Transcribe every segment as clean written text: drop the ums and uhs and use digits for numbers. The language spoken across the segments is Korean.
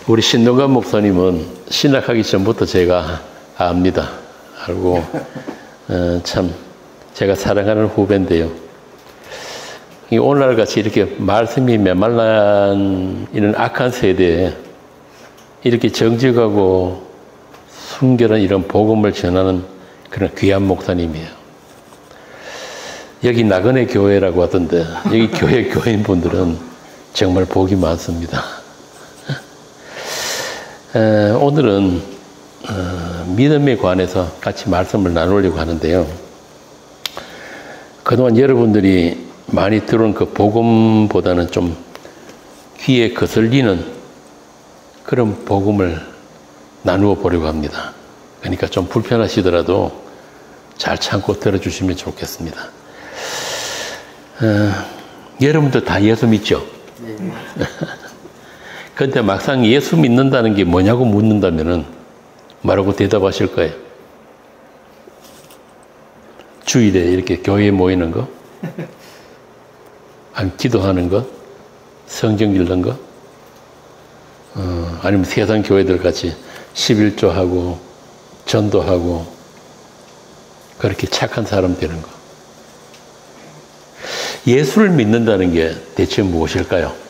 우리 신동관 목사님은 신학하기 전부터 제가 압니다. 알고 참 제가 사랑하는 후배인데요. 오늘날같이 이렇게 말씀이 메말란 이런 악한 세대에 이렇게 정직하고 순결한 이런 복음을 전하는 그런 귀한 목사님이에요. 여기 나그네 교회라고 하던데 여기 교회 교인분들은 정말 복이 많습니다. 오늘은 믿음에 관해서 같이 말씀을 나누려고 하는데요. 그동안 여러분들이 많이 들은 그 복음보다는 좀 귀에 거슬리는 그런 복음을 나누어 보려고 합니다. 그러니까 좀 불편하시더라도 잘 참고 들어주시면 좋겠습니다. 여러분들 다 예수 믿죠? 네. 그런데 막상 예수 믿는다는 게 뭐냐고 묻는다면은 뭐라고 대답하실 거예요? 주일에 이렇게 교회에 모이는 거? 아니면 기도하는 거? 성경 읽는 거? 아니면 세상 교회들 같이 11조하고 전도하고 그렇게 착한 사람 되는 거. 예수를 믿는다는 게 대체 무엇일까요?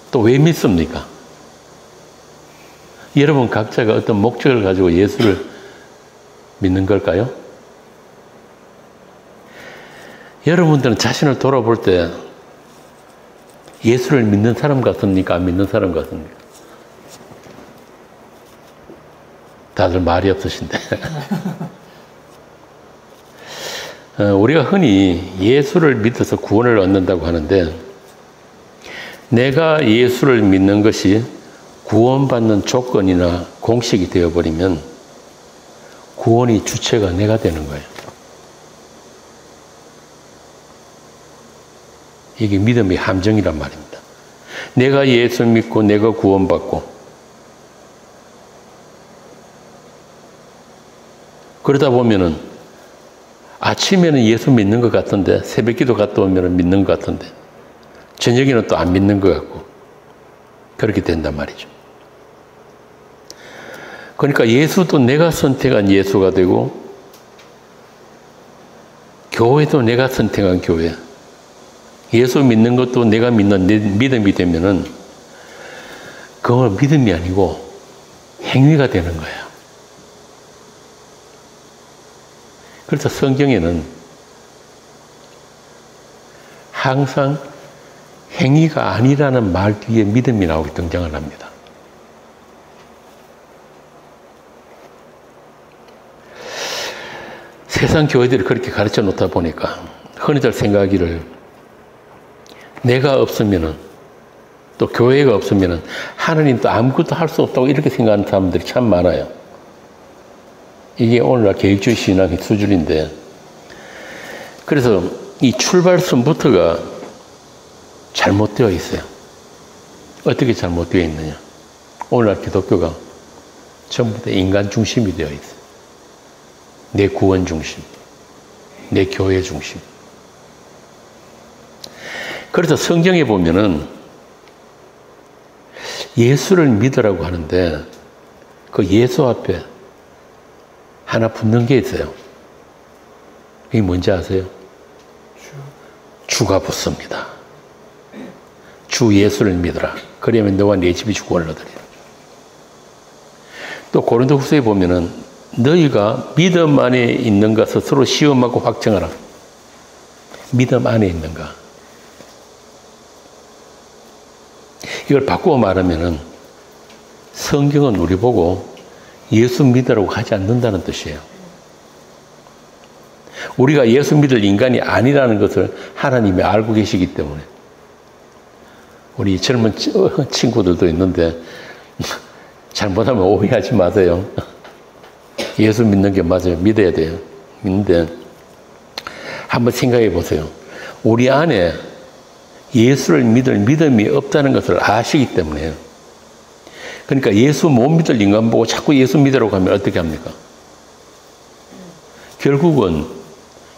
또 왜 믿습니까? 여러분 각자가 어떤 목적을 가지고 예수를 믿는 걸까요? 여러분들은 자신을 돌아볼 때 예수를 믿는 사람 같습니까? 안 믿는 사람 같습니까? 다들 말이 없으신데. 우리가 흔히 예수를 믿어서 구원을 얻는다고 하는데 내가 예수를 믿는 것이 구원받는 조건이나 공식이 되어버리면 구원의 주체가 내가 되는 거예요. 이게 믿음의 함정이란 말입니다. 내가 예수 믿고 내가 구원받고 그러다 보면은 아침에는 예수 믿는 것 같은데 새벽기도 갔다 오면 믿는 것 같은데 저녁에는 또 안 믿는 것 같고 그렇게 된단 말이죠. 그러니까 예수도 내가 선택한 예수가 되고 교회도 내가 선택한 교회, 예수 믿는 것도 내가 믿는 내 믿음이 되면은 그건 믿음이 아니고 행위가 되는 거예요. 그래서 성경에는 항상 행위가 아니라는 말 뒤에 믿음이 나오게 등장을 합니다. 세상 교회들이 그렇게 가르쳐 놓다 보니까 흔히들 생각하기를 내가 없으면은 또 교회가 없으면은 하나님도 아무것도 할 수 없다고 이렇게 생각하는 사람들이 참 많아요. 이게 오늘날 계획주의 신학의 수준인데 그래서 이 출발선부터가 잘못되어 있어요. 어떻게 잘못되어 있느냐? 오늘날 기독교가 전부 다 인간 중심이 되어 있어요. 내 구원 중심, 내 교회 중심. 그래서 성경에 보면은 예수를 믿으라고 하는데 그 예수 앞에 하나 붙는 게 있어요. 그게 뭔지 아세요? 주가 붙습니다. 주 예수를 믿어라. 그러면 너와 네 집이 구원을 얻으리라. 또 고린도후서에 보면은 너희가 믿음 안에 있는가 스스로 시험하고 확정하라. 믿음 안에 있는가. 이걸 바꾸어 말하면은 성경은 우리 보고 예수 믿으라고 하지 않는다는 뜻이에요. 우리가 예수 믿을 인간이 아니라는 것을 하나님이 알고 계시기 때문에 우리 젊은 친구들도 있는데 잘못하면 오해하지 마세요. 예수 믿는 게 맞아요. 믿어야 돼요. 믿는데 한번 생각해 보세요. 우리 안에 예수를 믿을 믿음이 없다는 것을 아시기 때문에 그러니까 예수 못 믿을 인간 보고 자꾸 예수 믿으라고 하면 어떻게 합니까? 결국은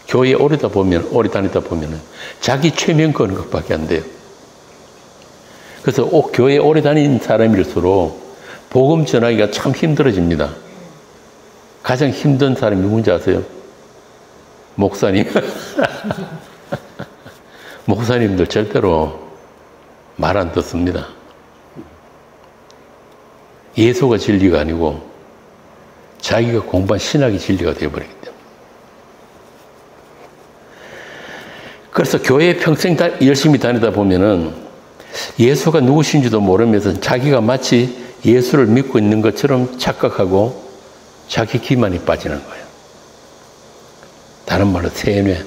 교회에 오래 다니다 보면 자기 최면 거는 것밖에 안 돼요. 그래서 교회에 오래 다닌 사람일수록 복음 전하기가 참 힘들어집니다. 가장 힘든 사람이 누군지 아세요? 목사님. 목사님들 절대로 말 안 듣습니다. 예수가 진리가 아니고 자기가 공부한 신학이 진리가 되어버리기 때문에. 그래서 교회에 평생 열심히 다니다 보면은 예수가 누구신지도 모르면서 자기가 마치 예수를 믿고 있는 것처럼 착각하고 자기 기만이 빠지는 거예요. 다른 말로 세뇌,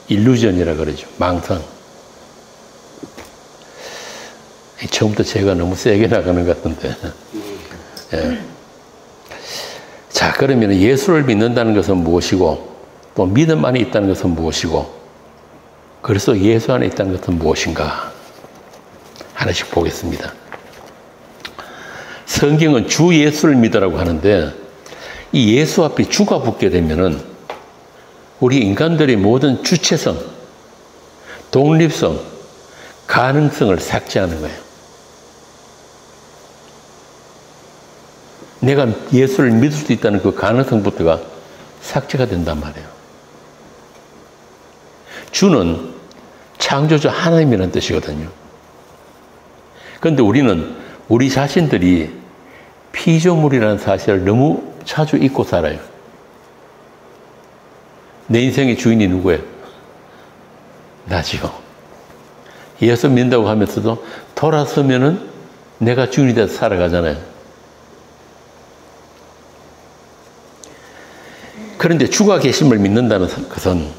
일루전이라 그러죠. 망상. 처음부터 제가 너무 세게 나가는 것 같은데. 예. 자, 그러면 예수를 믿는다는 것은 무엇이고, 또 믿음 안에 있다는 것은 무엇이고, 그래서 예수 안에 있다는 것은 무엇인가? 하나씩 보겠습니다. 성경은 주 예수를 믿으라고 하는데, 이 예수 앞에 주가 붙게 되면은 우리 인간들의 모든 주체성, 독립성, 가능성을 삭제하는 거예요. 내가 예수를 믿을 수 있다는 그 가능성부터가 삭제가 된단 말이에요. 주는 창조주 하나님이라는 뜻이거든요. 그런데 우리는 우리 자신들이 피조물이라는 사실을 너무 자주 잊고 살아요. 내 인생의 주인이 누구예요? 나지요. 예수 믿는다고 하면서도 돌아서면은 내가 주인이 돼서 살아가잖아요. 그런데 주가 계심을 믿는다는 것은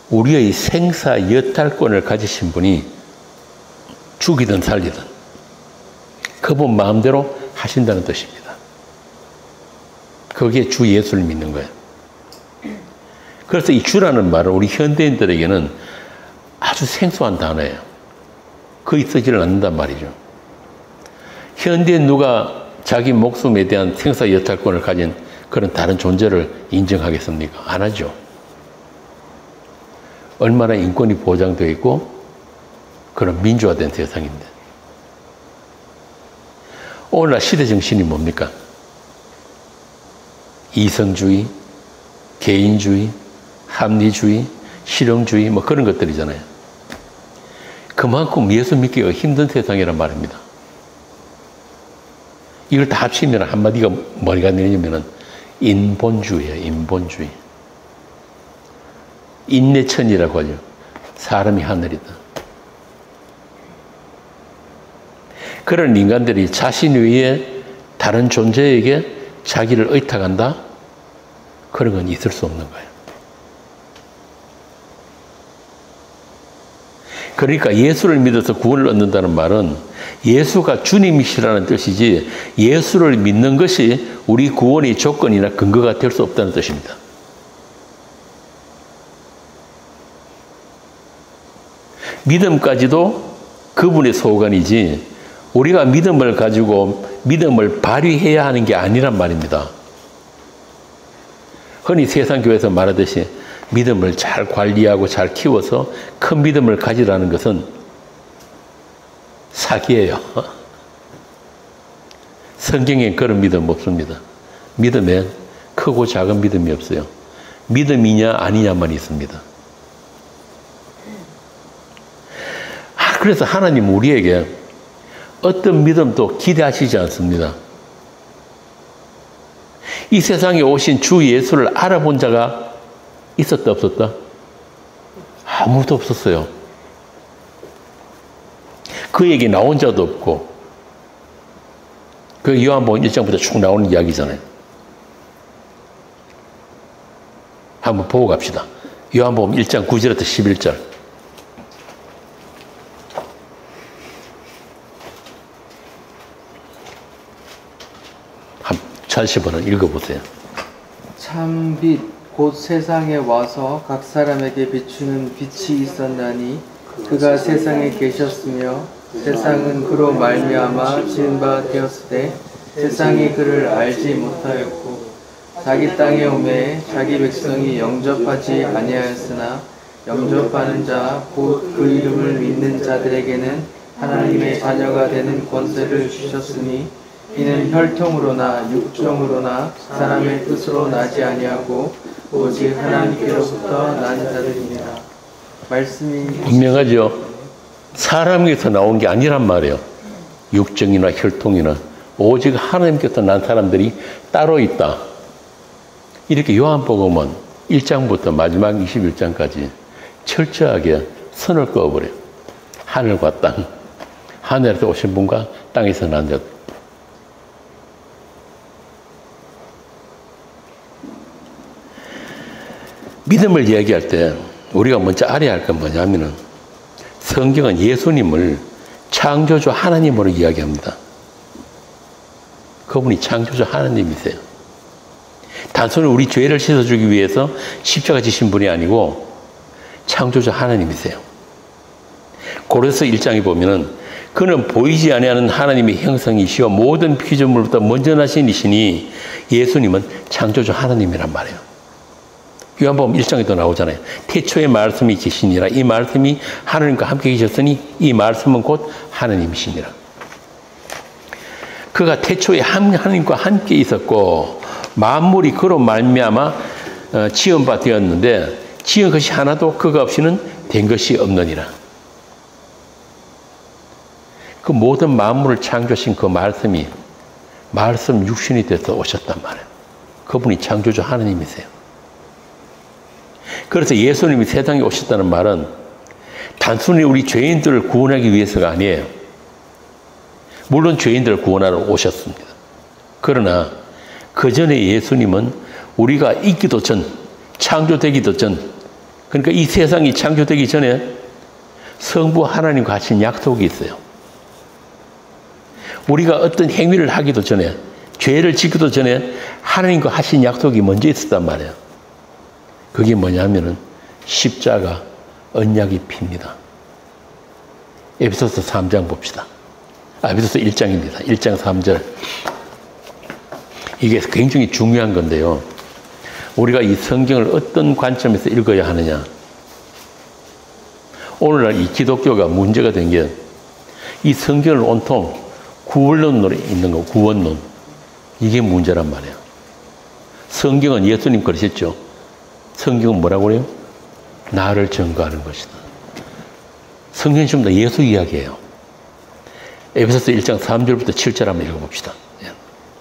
우리의 생사 여탈권을 가지신 분이 죽이든 살리든 그분 마음대로 하신다는 뜻입니다. 그게 주 예수를 믿는 거예요. 그래서 이 주라는 말은 우리 현대인들에게는 아주 생소한 단어예요. 거의 쓰지를 않는단 말이죠. 현대인 누가 자기 목숨에 대한 생사 여탈권을 가진 그런 다른 존재를 인정하겠습니까? 안 하죠. 얼마나 인권이 보장되어 있고 그런 민주화된 세상인데. 오늘날 시대 정신이 뭡니까? 이성주의, 개인주의, 합리주의, 실용주의 뭐 그런 것들이잖아요. 그만큼 예수 믿기가 힘든 세상이란 말입니다. 이걸 다 합치면 한마디가 뭐가 되냐면은 인본주의예요. 인본주의. 인내천이라고 하죠. 사람이 하늘이다. 그런 인간들이 자신 위에 다른 존재에게 자기를 의탁한다? 그런 건 있을 수 없는 거예요. 그러니까 예수를 믿어서 구원을 얻는다는 말은 예수가 주님이시라는 뜻이지 예수를 믿는 것이 우리 구원의 조건이나 근거가 될 수 없다는 뜻입니다. 믿음까지도 그분의 소관이지 우리가 믿음을 가지고 믿음을 발휘해야 하는 게 아니란 말입니다. 흔히 세상 교회에서 말하듯이 믿음을 잘 관리하고 잘 키워서 큰 믿음을 가지라는 것은 사기예요. 성경에 그런 믿음 없습니다. 믿음에 크고 작은 믿음이 없어요. 믿음이냐 아니냐만 있습니다. 그래서 하나님 우리에게 어떤 믿음도 기대하시지 않습니다. 이 세상에 오신 주 예수를 알아본 자가 있었다 없었다? 아무도 없었어요. 그에게 나온 자도 없고 그 요한복음 1장부터 쭉 나오는 이야기잖아요. 한번 보고 갑시다. 요한복음 1장 9절부터 11절. 40번을 읽어보세요. 참 빛 곧 세상에 와서 각 사람에게 비추는 빛이 있었나니 그가 세상에 계셨으며 세상은 그로 말미암아 지은 바 되었으되 세상이 그를 알지 못하였고 자기 땅에 오매 자기 백성이 영접하지 아니하였으나 영접하는 자 곧 그 이름을 믿는 자들에게는 하나님의 자녀가 되는 권세를 주셨으니 이는 혈통으로나 육정으로나 사람의 뜻으로 나지 아니하고 오직 하나님께로부터 난 자들입니다. 말씀이 분명하죠. 사람에게서 나온 게 아니란 말이에요. 육정이나 혈통이나 오직 하나님께서 난 사람들이 따로 있다. 이렇게 요한복음은 1장부터 마지막 21장까지 철저하게 선을 그어버려요. 하늘과 땅, 하늘에서 오신 분과 땅에서 난 자. 믿음을 이야기할 때 우리가 먼저 알아야 할 건 뭐냐면은 성경은 예수님을 창조주 하나님으로 이야기합니다. 그분이 창조주 하나님이세요. 단순히 우리 죄를 씻어주기 위해서 십자가 지신 분이 아니고 창조주 하나님이세요. 고린도서 1장에 보면은 그는 보이지 아니하는 하나님의 형상이시오 모든 피조물보다 먼저 나신 이시니 예수님은 창조주 하나님이란 말이에요. 요한복음 1장에도 나오잖아요. 태초에 말씀이 계시니라. 이 말씀이 하나님과 함께 계셨으니 이 말씀은 곧 하나님이시니라. 그가 태초에 하나님과 함께 있었고 만물이 그로 말미암아 지은 바 되었는데 지은 것이 하나도 그가 없이는 된 것이 없느니라. 그 모든 만물을 창조하신 그 말씀이 말씀 육신이 돼서 오셨단 말이에요. 그분이 창조주 하나님이세요. 그래서 예수님이 세상에 오셨다는 말은 단순히 우리 죄인들을 구원하기 위해서가 아니에요. 물론 죄인들을 구원하러 오셨습니다. 그러나 그 전에 예수님은 우리가 있기도 전, 창조되기도 전, 그러니까 이 세상이 창조되기 전에 성부 하나님과 하신 약속이 있어요. 우리가 어떤 행위를 하기도 전에, 죄를 짓기도 전에 하나님과 하신 약속이 먼저 있었단 말이에요. 그게 뭐냐면은 십자가 언약의 피입니다. 에베소서 3장 봅시다. 에베소서 1장입니다. 1장 3절. 이게 굉장히 중요한 건데요. 우리가 이 성경을 어떤 관점에서 읽어야 하느냐. 오늘날 이 기독교가 문제가 된 게 이 성경을 온통 구원론으로 있는 거, 구원론. 이게 문제란 말이에요. 성경은 예수님 그러셨죠. 성경은 뭐라고 그래요? 나를 증거하는 것이다. 성경이 좀 더 예수 이야기예요. 에베소서 1장 3절부터 7절 한번 읽어봅시다.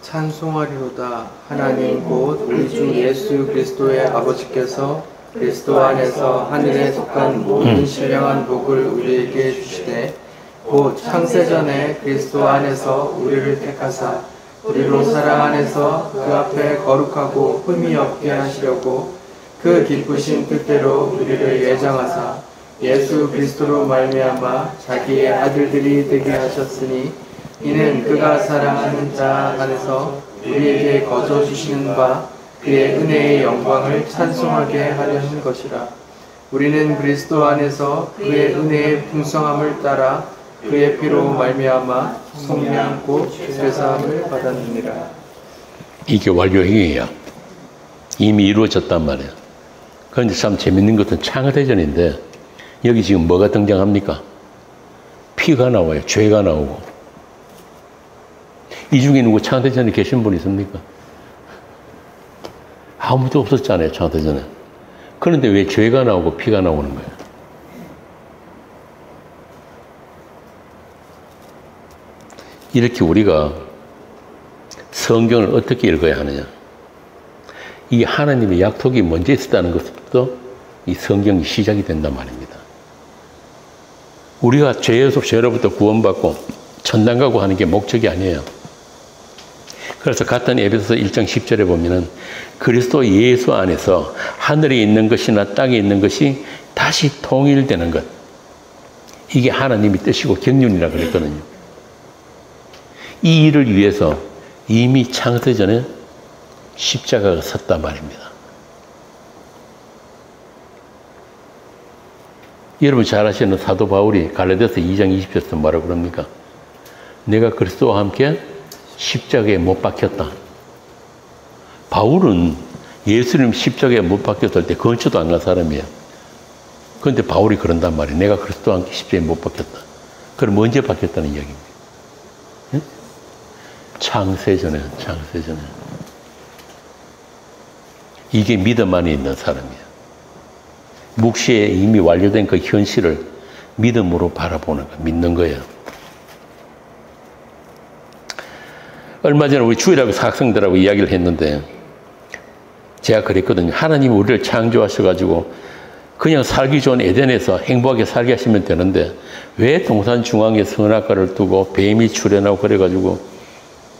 찬송하리로다. 하나님 곧 우리 주 예수 그리스도의 아버지께서 그리스도 안에서 하늘에 속한 모든 신령한 복을 우리에게 주시되 곧 창세전에 그리스도 안에서 우리를 택하사 우리로 사랑 안에서 그 앞에 거룩하고 흠이 없게 하시려고 그 기쁘신 뜻대로 우리를 예정하사 예수 그리스도로 말미암아 자기의 아들들이 되게 하셨으니 이는 그가 사랑하는 자 안에서 우리에게 거저 주시는 바 그의 은혜의 영광을 찬송하게 하려는 것이라. 우리는 그리스도 안에서 그의 은혜의 풍성함을 따라 그의 피로 말미암아 속량 곧 죄사함을 받았느니라. 이게 완료행위야. 이미 이루어졌단 말이야. 그런데 참 재밌는 것은 창세전인데 여기 지금 뭐가 등장합니까? 피가 나와요. 죄가 나오고. 이 중에 누구 창세전에 계신 분 있습니까? 아무도 없었잖아요. 창세전에. 그런데 왜 죄가 나오고 피가 나오는 거예요? 이렇게 우리가 성경을 어떻게 읽어야 하느냐. 이 하나님의 약속이 먼저 있었다는 것부터 이 성경이 시작이 된단 말입니다. 우리가 죄로부터 구원받고 천당 가고 하는 게 목적이 아니에요. 그래서 같은 에베소서 1장 10절에 보면은 그리스도 예수 안에서 하늘에 있는 것이나 땅에 있는 것이 다시 통일되는 것. 이게 하나님의 뜻이고 경륜이라 그랬거든요. 이 일을 위해서 이미 창세전에 십자가가 섰단 말입니다. 여러분 잘 아시는 사도 바울이 갈라디아서 2장 20절에서 뭐라고 그럽니까? 내가 그리스도와 함께 십자가에 못 박혔다. 바울은 예수님 십자가에 못 박혔을 때 근처도 안 간 사람이에요. 그런데 바울이 그런단 말이에요. 내가 그리스도와 함께 십자가에 못 박혔다. 그럼 언제 바뀌었다는 이야기입니다. 응? 창세전에. 이게 믿음 안에 있는 사람이에요. 묵시에 이미 완료된 그 현실을 믿음으로 바라보는 거, 믿는 거예요. 얼마 전에 우리 주일학교 학생들하고 이야기를 했는데 제가 그랬거든요. 하나님이 우리를 창조하셔가지고 그냥 살기 좋은 에덴에서 행복하게 살게 하시면 되는데 왜 동산 중앙에 선악과를 두고 뱀이 출현하고 그래가지고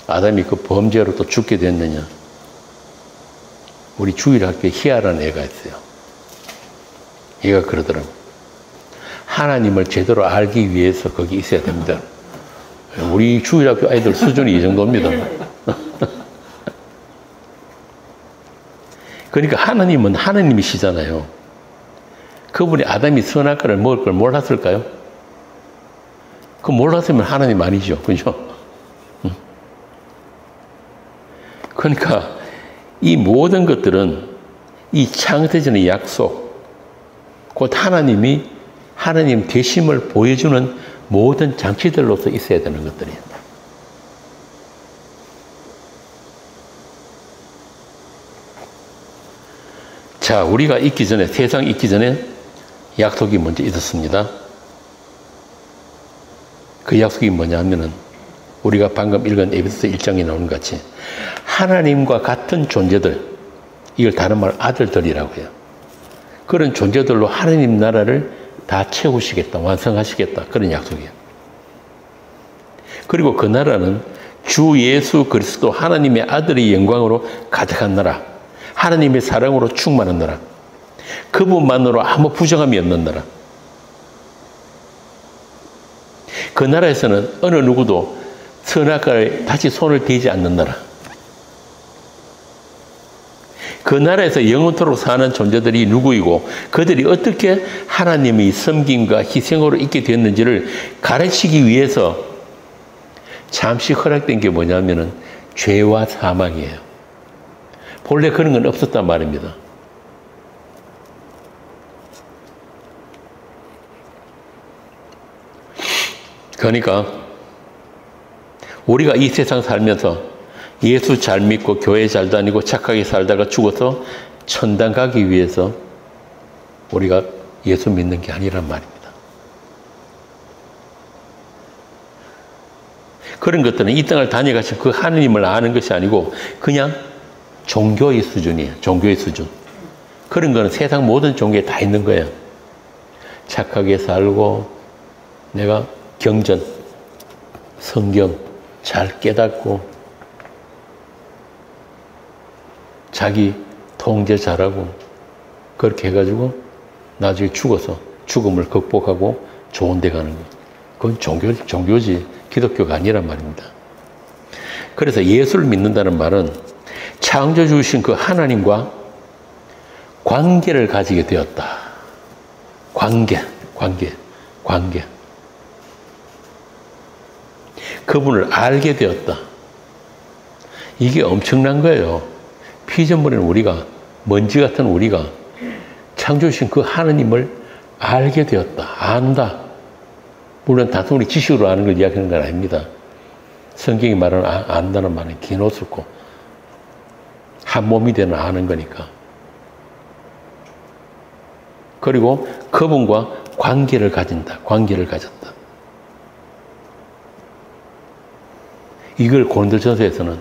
아담이 그 범죄로 또 죽게 됐느냐. 우리 주일학교에 희아라는 애가 있어요. 얘가 그러더라고. 하나님을 제대로 알기 위해서 거기 있어야 됩니다. 우리 주일학교 아이들 수준이 이 정도입니다. 그러니까 하나님은 하나님이시잖아요. 그분이 아담이 선악과를 먹을 걸 몰랐을까요? 그 몰랐으면 하나님 아니죠. 그죠? 그러니까 이 모든 것들은 이 창세전의 약속, 곧 하나님 되심을 보여주는 모든 장치들로서 있어야 되는 것들이에요. 자, 우리가 있기 전에, 세상 있기 전에 약속이 먼저 있었습니다. 그 약속이 뭐냐면은 우리가 방금 읽은 에베소서 1장에 나오는 것 같이 하나님과 같은 존재들, 이걸 다른 말 아들들이라고 해요. 그런 존재들로 하나님 나라를 다 채우시겠다, 완성하시겠다, 그런 약속이에요. 그리고 그 나라는 주 예수 그리스도 하나님의 아들의 영광으로 가득한 나라, 하나님의 사랑으로 충만한 나라, 그분만으로 아무 부정함이 없는 나라. 그 나라에서는 어느 누구도 선악과에 다시 손을 대지 않는 나라. 그 나라에서 영원토록 사는 존재들이 누구이고 그들이 어떻게 하나님의 섬김과 희생으로 있게 되었는지를 가르치기 위해서 잠시 허락된 게 뭐냐면은 죄와 사망이에요. 본래 그런 건 없었단 말입니다. 그러니까 우리가 이 세상 살면서 예수 잘 믿고 교회 잘 다니고 착하게 살다가 죽어서 천당 가기 위해서 우리가 예수 믿는 게 아니란 말입니다. 그런 것들은 이 땅을 다녀가신 그 하느님을 아는 것이 아니고 그냥 종교의 수준이에요. 종교의 수준. 그런 거는 세상 모든 종교에 다 있는 거예요. 착하게 살고 내가 경전, 성경 잘 깨닫고 자기 통제 잘하고 그렇게 해가지고 나중에 죽어서 죽음을 극복하고 좋은 데 가는 거. 그건 종교지 기독교가 아니란 말입니다. 그래서 예수를 믿는다는 말은 창조주신 그 하나님과 관계를 가지게 되었다. 관계. 그분을 알게 되었다. 이게 엄청난 거예요. 피조물인 우리가, 먼지 같은 우리가 창조주신 그 하나님을 알게 되었다. 안다. 물론 단순히 지식으로 아는 걸 이야기하는 건 아닙니다. 성경이 말하는 안다는 말은 긴 옷을 입고 한 몸이 되는 아는 거니까. 그리고 그분과 관계를 가진다. 관계를 가졌다. 이걸 고린도전서에서는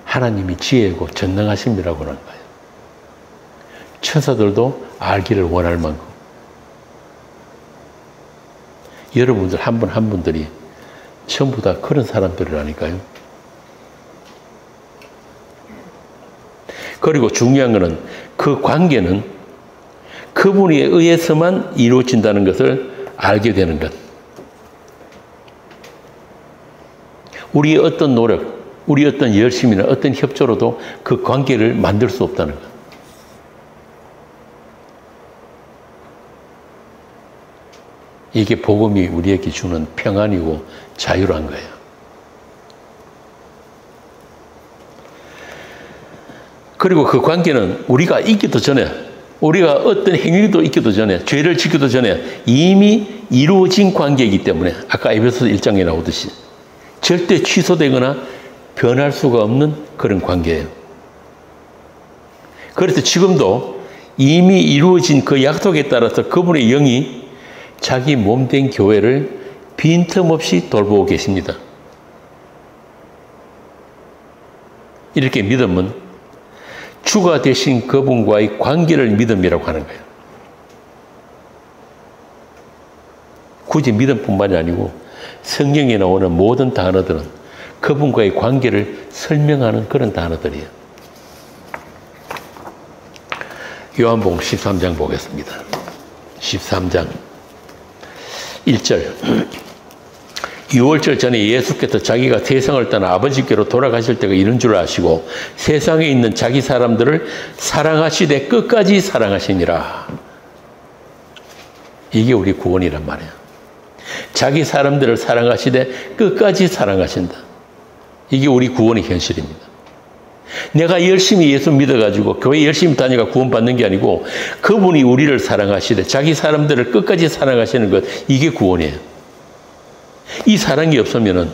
하나님이 지혜고 전능하심이라고 하는 거예요. 천사들도 알기를 원할 만큼. 여러분들 한 분 한 분들이 전부 다 그런 사람들이라니까요. 그리고 중요한 것은 그 관계는 그분에 의해서만 이루어진다는 것을 알게 되는 것. 우리의 어떤 노력, 우리의 어떤 열심이나 어떤 협조로도 그 관계를 만들 수 없다는 것. 이게 복음이 우리에게 주는 평안이고 자유란 거예요. 그리고 그 관계는 우리가 있기도 전에 우리가 어떤 행위도 있기도 전에, 죄를 지기도 전에 이미 이루어진 관계이기 때문에 아까 에베소서 1장에 나오듯이 절대 취소되거나 변할 수가 없는 그런 관계예요. 그래서 지금도 이미 이루어진 그 약속에 따라서 그분의 영이 자기 몸된 교회를 빈틈없이 돌보고 계십니다. 이렇게 믿음은 주가 되신 그분과의 관계를 믿음이라고 하는 거예요. 굳이 믿음뿐만이 아니고 성경에 나오는 모든 단어들은 그분과의 관계를 설명하는 그런 단어들이에요. 요한복음 13장 보겠습니다. 13장 1절. 6월절 전에 예수께서 자기가 세상을 떠나 아버지께로 돌아가실 때가 이른 줄 아시고 세상에 있는 자기 사람들을 사랑하시되 끝까지 사랑하시니라. 이게 우리 구원이란 말이에요. 자기 사람들을 사랑하시되 끝까지 사랑하신다. 이게 우리 구원의 현실입니다. 내가 열심히 예수 믿어가지고 교회 열심히 다니가 구원받는 게 아니고 그분이 우리를 사랑하시되 자기 사람들을 끝까지 사랑하시는 것, 이게 구원이에요. 이 사랑이 없으면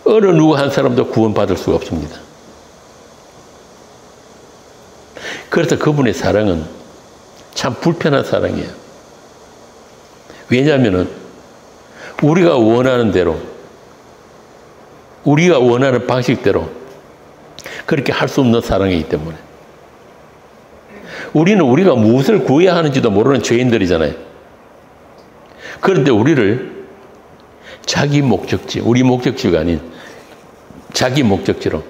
어느 누구 한 사람도 구원받을 수가 없습니다. 그래서 그분의 사랑은 참 불편한 사랑이에요. 왜냐하면 우리가 원하는 대로, 우리가 원하는 방식대로 그렇게 할 수 없는 사랑이기 때문에. 우리는 우리가 무엇을 구해야 하는지도 모르는 죄인들이잖아요. 그런데 우리를 자기 목적지, 우리 목적지가 아닌 자기 목적지로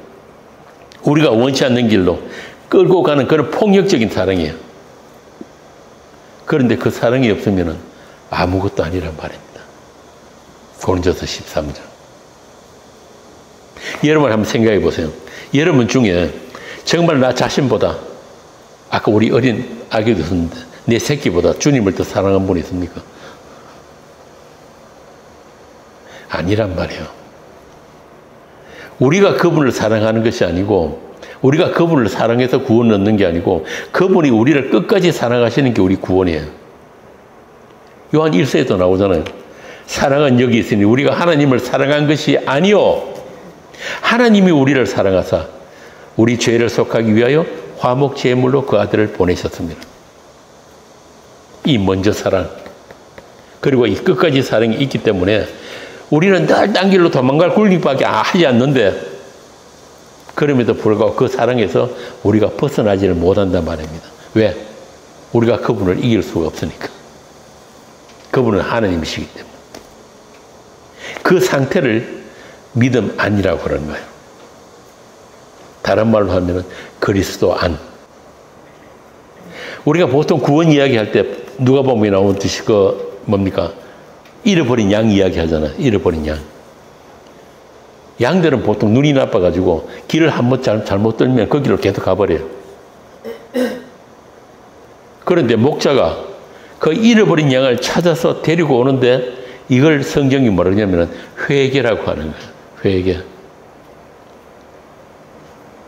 우리가 원치 않는 길로 끌고 가는 그런 폭력적인 사랑이에요. 그런데 그 사랑이 없으면 아무것도 아니란 말입니다. 고린도서 13장. 여러분 한번 생각해 보세요. 여러분 중에 정말 나 자신보다, 아까 우리 어린 아기도 있었는데 내 새끼보다 주님을 더 사랑한 분이 있습니까? 아니란 말이에요. 우리가 그분을 사랑하는 것이 아니고, 우리가 그분을 사랑해서 구원 얻는 게 아니고, 그분이 우리를 끝까지 사랑하시는 게 우리 구원이에요. 요한 1서에도 나오잖아요. 사랑은 여기 있으니 우리가 하나님을 사랑한 것이 아니요, 하나님이 우리를 사랑하사 우리 죄를 속하기 위하여 화목 제물로 그 아들을 보내셨습니다. 이 먼저 사랑, 그리고 이 끝까지 사랑이 있기 때문에 우리는 늘 딴 길로 도망갈 굴림밖에 하지 않는데, 그럼에도 불구하고 그 사랑에서 우리가 벗어나지를 못한단 말입니다. 왜? 우리가 그분을 이길 수가 없으니까. 그분은 하나님이시기 때문에. 그 상태를 믿음 안이라고 그러는 거예요. 다른 말로 하면 그리스도 안. 우리가 보통 구원 이야기할 때 누가복음에 나오듯이 뭡니까? 잃어버린 양 이야기 하잖아요. 잃어버린 양. 양들은 보통 눈이 나빠가지고 길을 한번 잘못 들면 그 길로 계속 가버려요. 그런데 목자가 그 잃어버린 양을 찾아서 데리고 오는데 이걸 성경이 뭐라 그러냐면 회개라고 하는 거예요. 회개.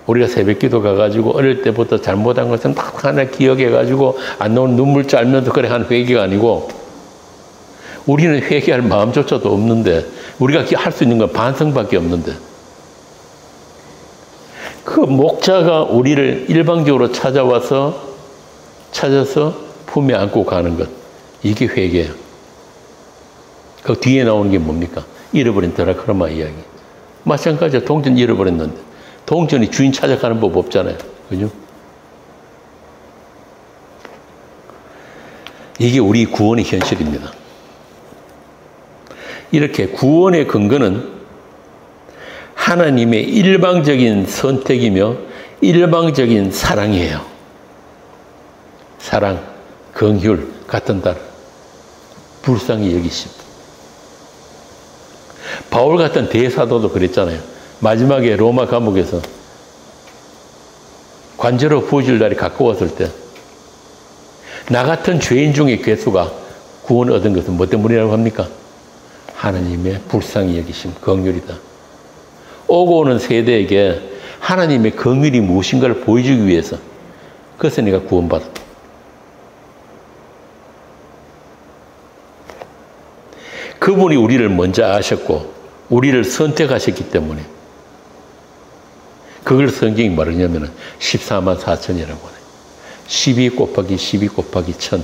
우리가 새벽기도 가가지고 어릴 때부터 잘못한 것은 딱 하나 기억해가지고 안 나오는 눈물 짤면서 그래 한 회개가 아니고, 우리는 회개할 마음조차도 없는데, 우리가 할 수 있는 건 반성밖에 없는데, 그 목자가 우리를 일방적으로 찾아서 품에 안고 가는 것, 이게 회개예요. 그 뒤에 나오는 게 뭡니까? 잃어버린 드라크로마 이야기. 마찬가지로 동전 잃어버렸는데 동전이 주인 찾아가는 법 없잖아요. 그죠? 이게 우리 구원의 현실입니다. 이렇게 구원의 근거는 하나님의 일방적인 선택이며 일방적인 사랑이에요. 사랑, 긍휼 같은 단어. 불쌍히 여기심. 바울 같은 대사도도 그랬잖아요. 마지막에 로마 감옥에서 관제로 부어질 날이 가까웠을 때 나 같은 죄인 중의 괴수가 구원 얻은 것은 뭐 때문이라고 합니까? 하나님의 불쌍히 여기심, 긍휼이다. 오고 오는 세대에게 하나님의 긍휼이 무엇인가를 보여주기 위해서, 그래서 내가 구원받았다. 그분이 우리를 먼저 아셨고 우리를 선택하셨기 때문에 그걸 성경이 뭐냐면 14만 4천이라고 하네. 12 곱하기 12 곱하기 1000.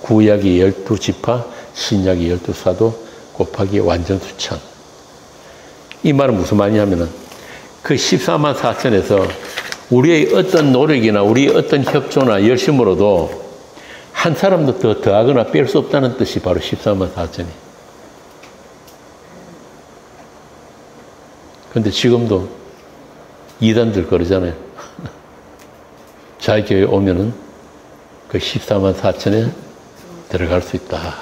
구약이 12지파, 신약이 12사도 곱하기 완전수 1000. 이 말은 무슨 말이냐면은 그 14만 4천에서 우리의 어떤 노력이나 우리의 어떤 협조나 열심으로도 한 사람도 더 더하거나 뺄 수 없다는 뜻이 바로 14만 4천이. 근데 지금도 이단들 그러잖아요. 자기 교회 오면은 그 14만 4천에 들어갈 수 있다.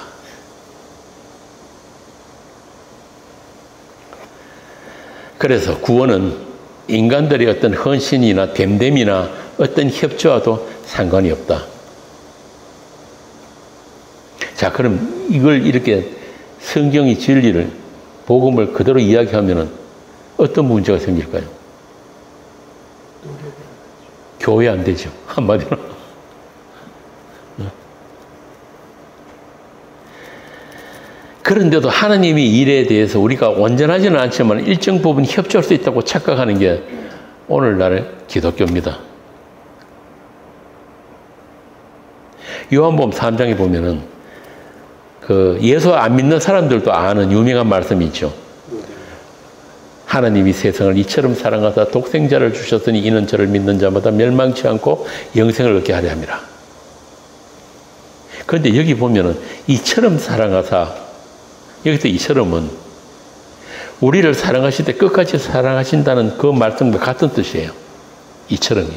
그래서 구원은 인간들의 어떤 헌신이나 됨됨이나 어떤 협조와도 상관이 없다. 자, 그럼 이걸 이렇게 성경의 진리를, 복음을 그대로 이야기하면은 어떤 문제가 생길까요? 교회 안 되죠. 한마디로. 그런데도 하나님이 일에 대해서 우리가 온전하지는 않지만 일정 부분 협조할 수 있다고 착각하는 게 오늘날 기독교입니다. 요한복음 3장에 보면은 그 예수 안 믿는 사람들도 아는 유명한 말씀이 있죠. 하나님이 세상을 이처럼 사랑하사 독생자를 주셨으니 이는 저를 믿는 자마다 멸망치 않고 영생을 얻게 하려 함이라. 그런데 여기 보면은 이처럼 사랑하사, 여기서 이처럼은 우리를 사랑하실 때 끝까지 사랑하신다는 그 말씀과 같은 뜻이에요. 이처럼이.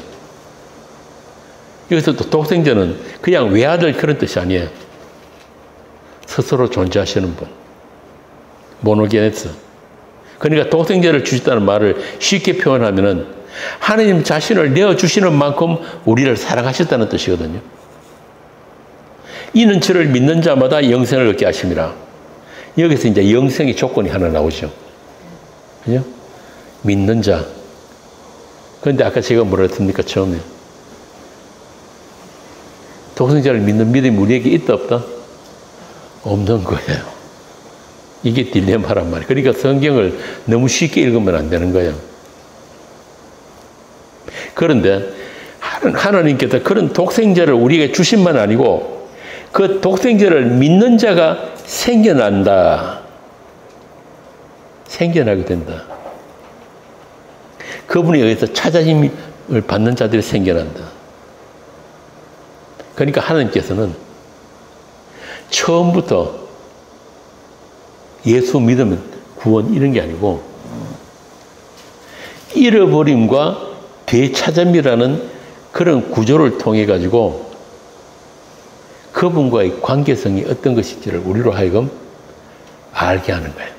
여기서 또 독생자는 그냥 외아들 그런 뜻이 아니에요. 스스로 존재하시는 분. 모노게네스. 그러니까 독생자를 주셨다는 말을 쉽게 표현하면은 하나님 자신을 내어주시는 만큼 우리를 사랑하셨다는 뜻이거든요. 이는 저를 믿는 자마다 영생을 얻게 하심이라. 여기서 이제 영생의 조건이 하나 나오죠. 그죠? 믿는 자. 그런데 아까 제가 뭐라 했습니까? 처음에. 독생자를 믿는 믿음이 우리에게 있다 없다? 없는 거예요. 이게 딜레마란 말이에요. 그러니까 성경을 너무 쉽게 읽으면 안 되는 거예요. 그런데 하나님께서 그런 독생자를 우리에게 주신만 아니고 그 독생자를 믿는 자가 생겨난다. 생겨나게 된다. 그분에 의해서 찾아짐을 받는 자들이 생겨난다. 그러니까 하나님께서는 처음부터 예수 믿으면 구원 이런 게 아니고 잃어버림과 되찾음이라는 그런 구조를 통해 가지고 그분과의 관계성이 어떤 것인지를 우리로 하여금 알게 하는 거예요.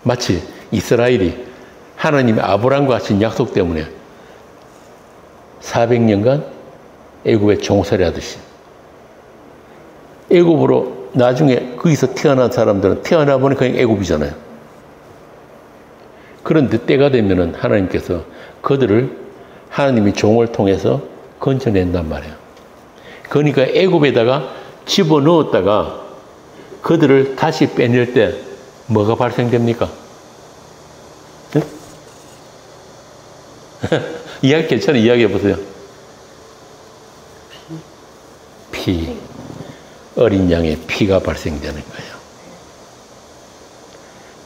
마치 이스라엘이 하나님의 아브라함과 하신 약속 때문에 400년간 애굽에 종살이 하듯이 애굽으로 나중에 거기서 태어난 사람들은 태어나 보니 그냥 애굽이잖아요. 그런데 때가 되면은 하나님께서 그들을 하나님의 종을 통해서 건져낸단 말이에요. 그러니까 애굽에다가 집어넣었다가 그들을 다시 빼낼 때 뭐가 발생됩니까? 네? 이야기 괜찮아요. 이야기해 보세요. 피. 어린 양의 피가 발생되는 거예요.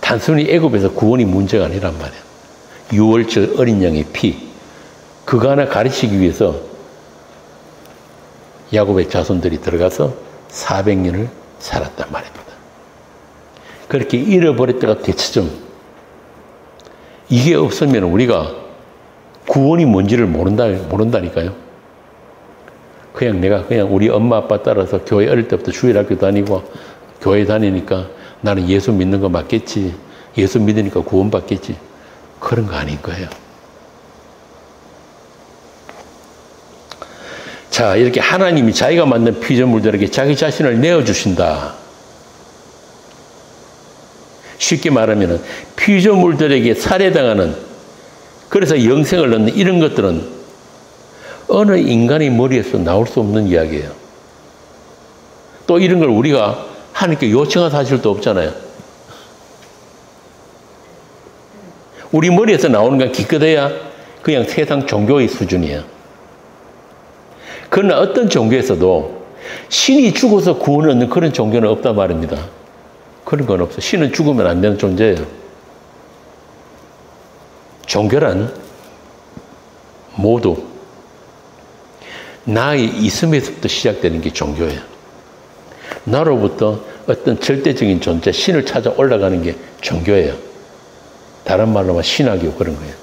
단순히 애굽에서 구원이 문제가 아니란 말이에요. 유월절 어린 양의 피. 그거 하나 가르치기 위해서 야곱의 자손들이 들어가서 400년을 살았단 말입니다. 그렇게 잃어버렸다가 되찾음. 이게 없으면 우리가 구원이 뭔지를 모른다니까요. 그냥 우리 엄마 아빠 따라서 교회 어릴 때부터 주일학교 다니고 교회 다니니까 나는 예수 믿는 거 맞겠지. 예수 믿으니까 구원 받겠지. 그런 거 아닌 거예요. 자, 이렇게 하나님이 자기가 만든 피조물들에게 자기 자신을 내어주신다. 쉽게 말하면 피조물들에게 살해당하는, 그래서 영생을 얻는 이런 것들은 어느 인간의 머리에서 나올 수 없는 이야기예요. 또 이런 걸 우리가 하나님께 요청한 사실도 없잖아요. 우리 머리에서 나오는 건 기껏해야 그냥 세상 종교의 수준이에요. 그러나 어떤 종교에서도 신이 죽어서 구원을 얻는 그런 종교는 없단 말입니다. 그런 건 없어요. 신은 죽으면 안 되는 존재예요. 종교란 모두 나의 있음에서부터 시작되는 게 종교예요. 나로부터 어떤 절대적인 존재, 신을 찾아 올라가는 게 종교예요. 다른 말로 하면 신학이고 그런 거예요.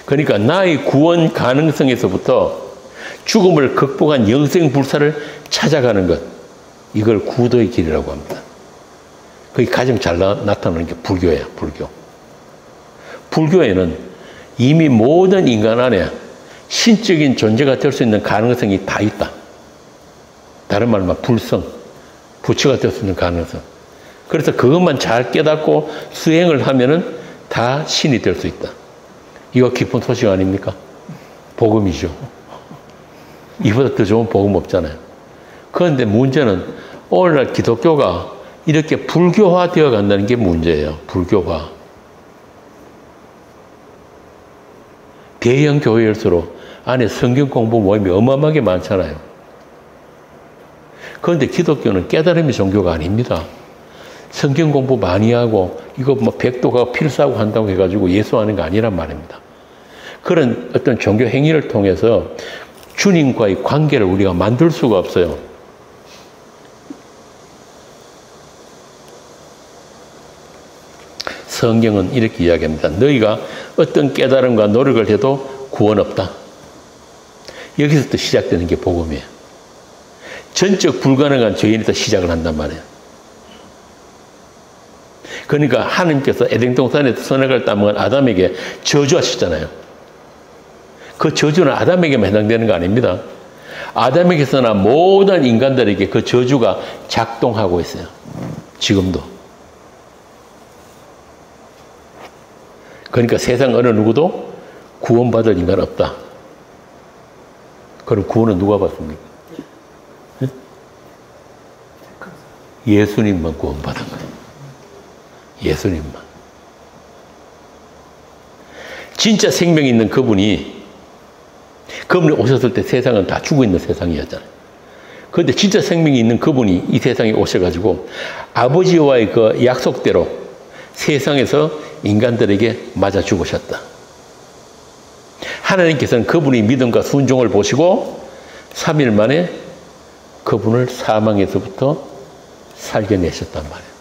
그러니까 나의 구원 가능성에서부터 죽음을 극복한 영생불사를 찾아가는 것, 이걸 구도의 길이라고 합니다. 그게 가장 잘 나타나는 게 불교예요. 불교. 불교에는 이미 모든 인간 안에 신적인 존재가 될 수 있는 가능성이 다 있다. 다른 말로 하면 불성, 부처가 될 수 있는 가능성. 그래서 그것만 잘 깨닫고 수행을 하면은 다 신이 될 수 있다. 이거 기쁜 소식 아닙니까? 복음이죠. 이보다 더 좋은 복음 없잖아요. 그런데 문제는 오늘날 기독교가 이렇게 불교화 되어 간다는 게 문제예요. 불교화. 대형 교회일수록 안에 성경 공부 모임이 어마어마하게 많잖아요. 그런데 기독교는 깨달음의 종교가 아닙니다. 성경 공부 많이 하고 이거 뭐 백도가 필사하고 한다고 해가지고 예수하는 거 아니란 말입니다. 그런 어떤 종교 행위를 통해서 주님과의 관계를 우리가 만들 수가 없어요. 성경은 이렇게 이야기합니다. 너희가 어떤 깨달음과 노력을 해도 구원 없다. 여기서부터 시작되는 게 복음이에요. 전적 불가능한 죄인에서 시작을 한단 말이에요. 그러니까 하나님께서 에덴 동산에서 선악을 따먹은 아담에게 저주하셨잖아요. 그 저주는 아담에게만 해당되는 거 아닙니다. 아담에게서나 모든 인간들에게 그 저주가 작동하고 있어요. 지금도. 그러니까 세상 어느 누구도 구원받을 인간 없다. 그럼 구원은 누가 받습니까? 예수님만 구원받은 거예요. 예수님만. 진짜 생명이 있는 그분이 오셨을 때 세상은 다 죽어 있는 세상이었잖아요. 그런데 진짜 생명이 있는 그분이 이 세상에 오셔가지고 아버지와의 그 약속대로 세상에서 인간들에게 맞아 죽으셨다. 하나님께서는 그분의 믿음과 순종을 보시고 3일 만에 그분을 사망에서부터 살겨내셨단 말이에요.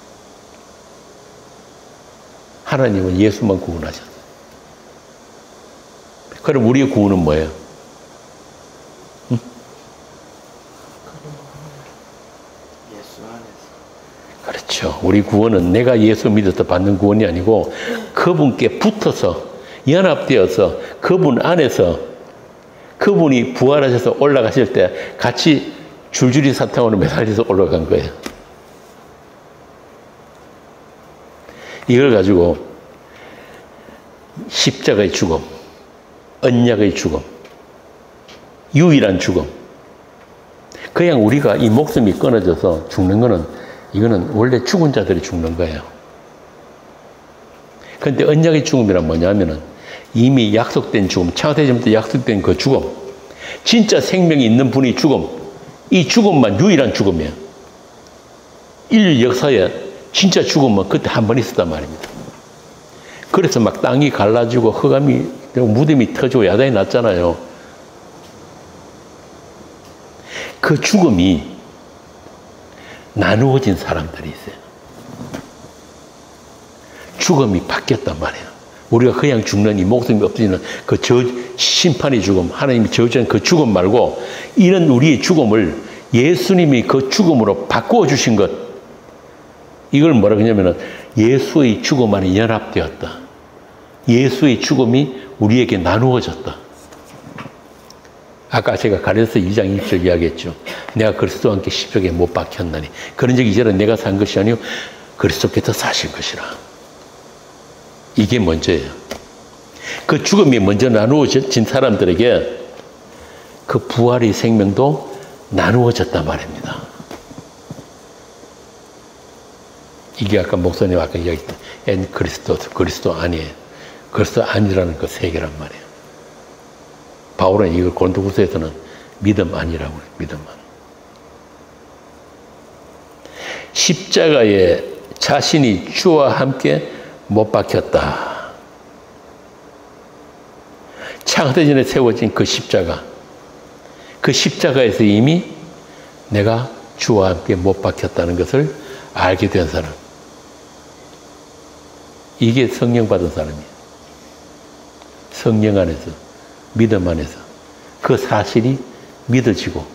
하나님은 예수만 구원하셨어요. 그럼 우리의 구원은 뭐예요? 응? 예수 안에서. 그렇죠. 우리 구원은 내가 예수 믿어서 받는 구원이 아니고 그분께 붙어서 연합되어서 그분 안에서 그분이 부활하셔서 올라가실 때 같이 줄줄이 사탕으로 매달려서 올라간 거예요. 이걸 가지고 십자가의 죽음, 언약의 죽음, 유일한 죽음. 그냥 우리가 이 목숨이 끊어져서 죽는 거는 이거는 원래 죽은 자들이 죽는 거예요. 그런데 언약의 죽음이란 뭐냐면은 이미 약속된 죽음, 창세기 전부터 약속된 그 죽음, 진짜 생명이 있는 분의 죽음, 이 죽음만 유일한 죽음이에요. 인류 역사에 진짜 죽음은 그때 한 번 있었단 말입니다. 그래서 막 땅이 갈라지고 흑암이 무덤이 터지고 야단이 났잖아요. 그 죽음이 나누어진 사람들이 있어요. 죽음이 바뀌었단 말이에요. 우리가 그냥 죽는 이 목숨이 없어지는 그 심판의 죽음, 하나님이 저주한 그 죽음 말고 이런 우리의 죽음을 예수님이 그 죽음으로 바꾸어 주신 것, 이걸 뭐라고 하냐면은 예수의 죽음 안에 연합되었다. 예수의 죽음이 우리에게 나누어졌다. 아까 제가 가려서 2장 1절 이야기했죠. 내가 그리스도와 함께 십자가에 못 박혔나니 그런 적 이제는 내가 산 것이 아니요 그리스도께서 사신 것이라. 이게 먼저예요. 그 죽음이 먼저 나누어진 사람들에게 그 부활의 생명도 나누어졌단 말입니다. 이게 아까 목사님 아까 이야기했던 엔 그리스도스, 그리스도 아니에요. 그리스도 아니라는 그 세계란 말이에요. 바울은 이걸 고린도후서에서는 믿음 아니라고 해요. 믿음 안. 십자가에 자신이 주와 함께 못 박혔다. 창세 전에 세워진 그 십자가, 그 십자가에서 이미 내가 주와 함께 못 박혔다는 것을 알게 된 사람. 이게 성령 받은 사람이에요. 성령 안에서, 믿음 안에서 그 사실이 믿어지고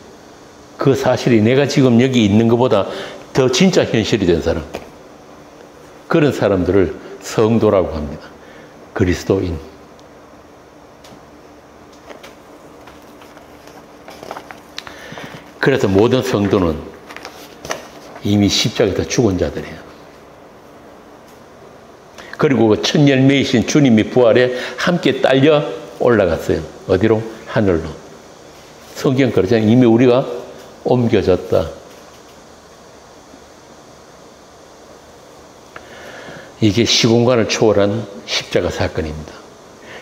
그 사실이 내가 지금 여기 있는 것보다 더 진짜 현실이 된 사람. 그런 사람들을 성도라고 합니다. 그리스도인. 그래서 모든 성도는 이미 십자가에서 죽은 자들이에요. 그리고 그 첫 열매이신 주님이 부활에 함께 딸려 올라갔어요. 어디로? 하늘로. 성경 그러잖아요. 이미 우리가 옮겨졌다. 이게 시공간을 초월한 십자가 사건입니다.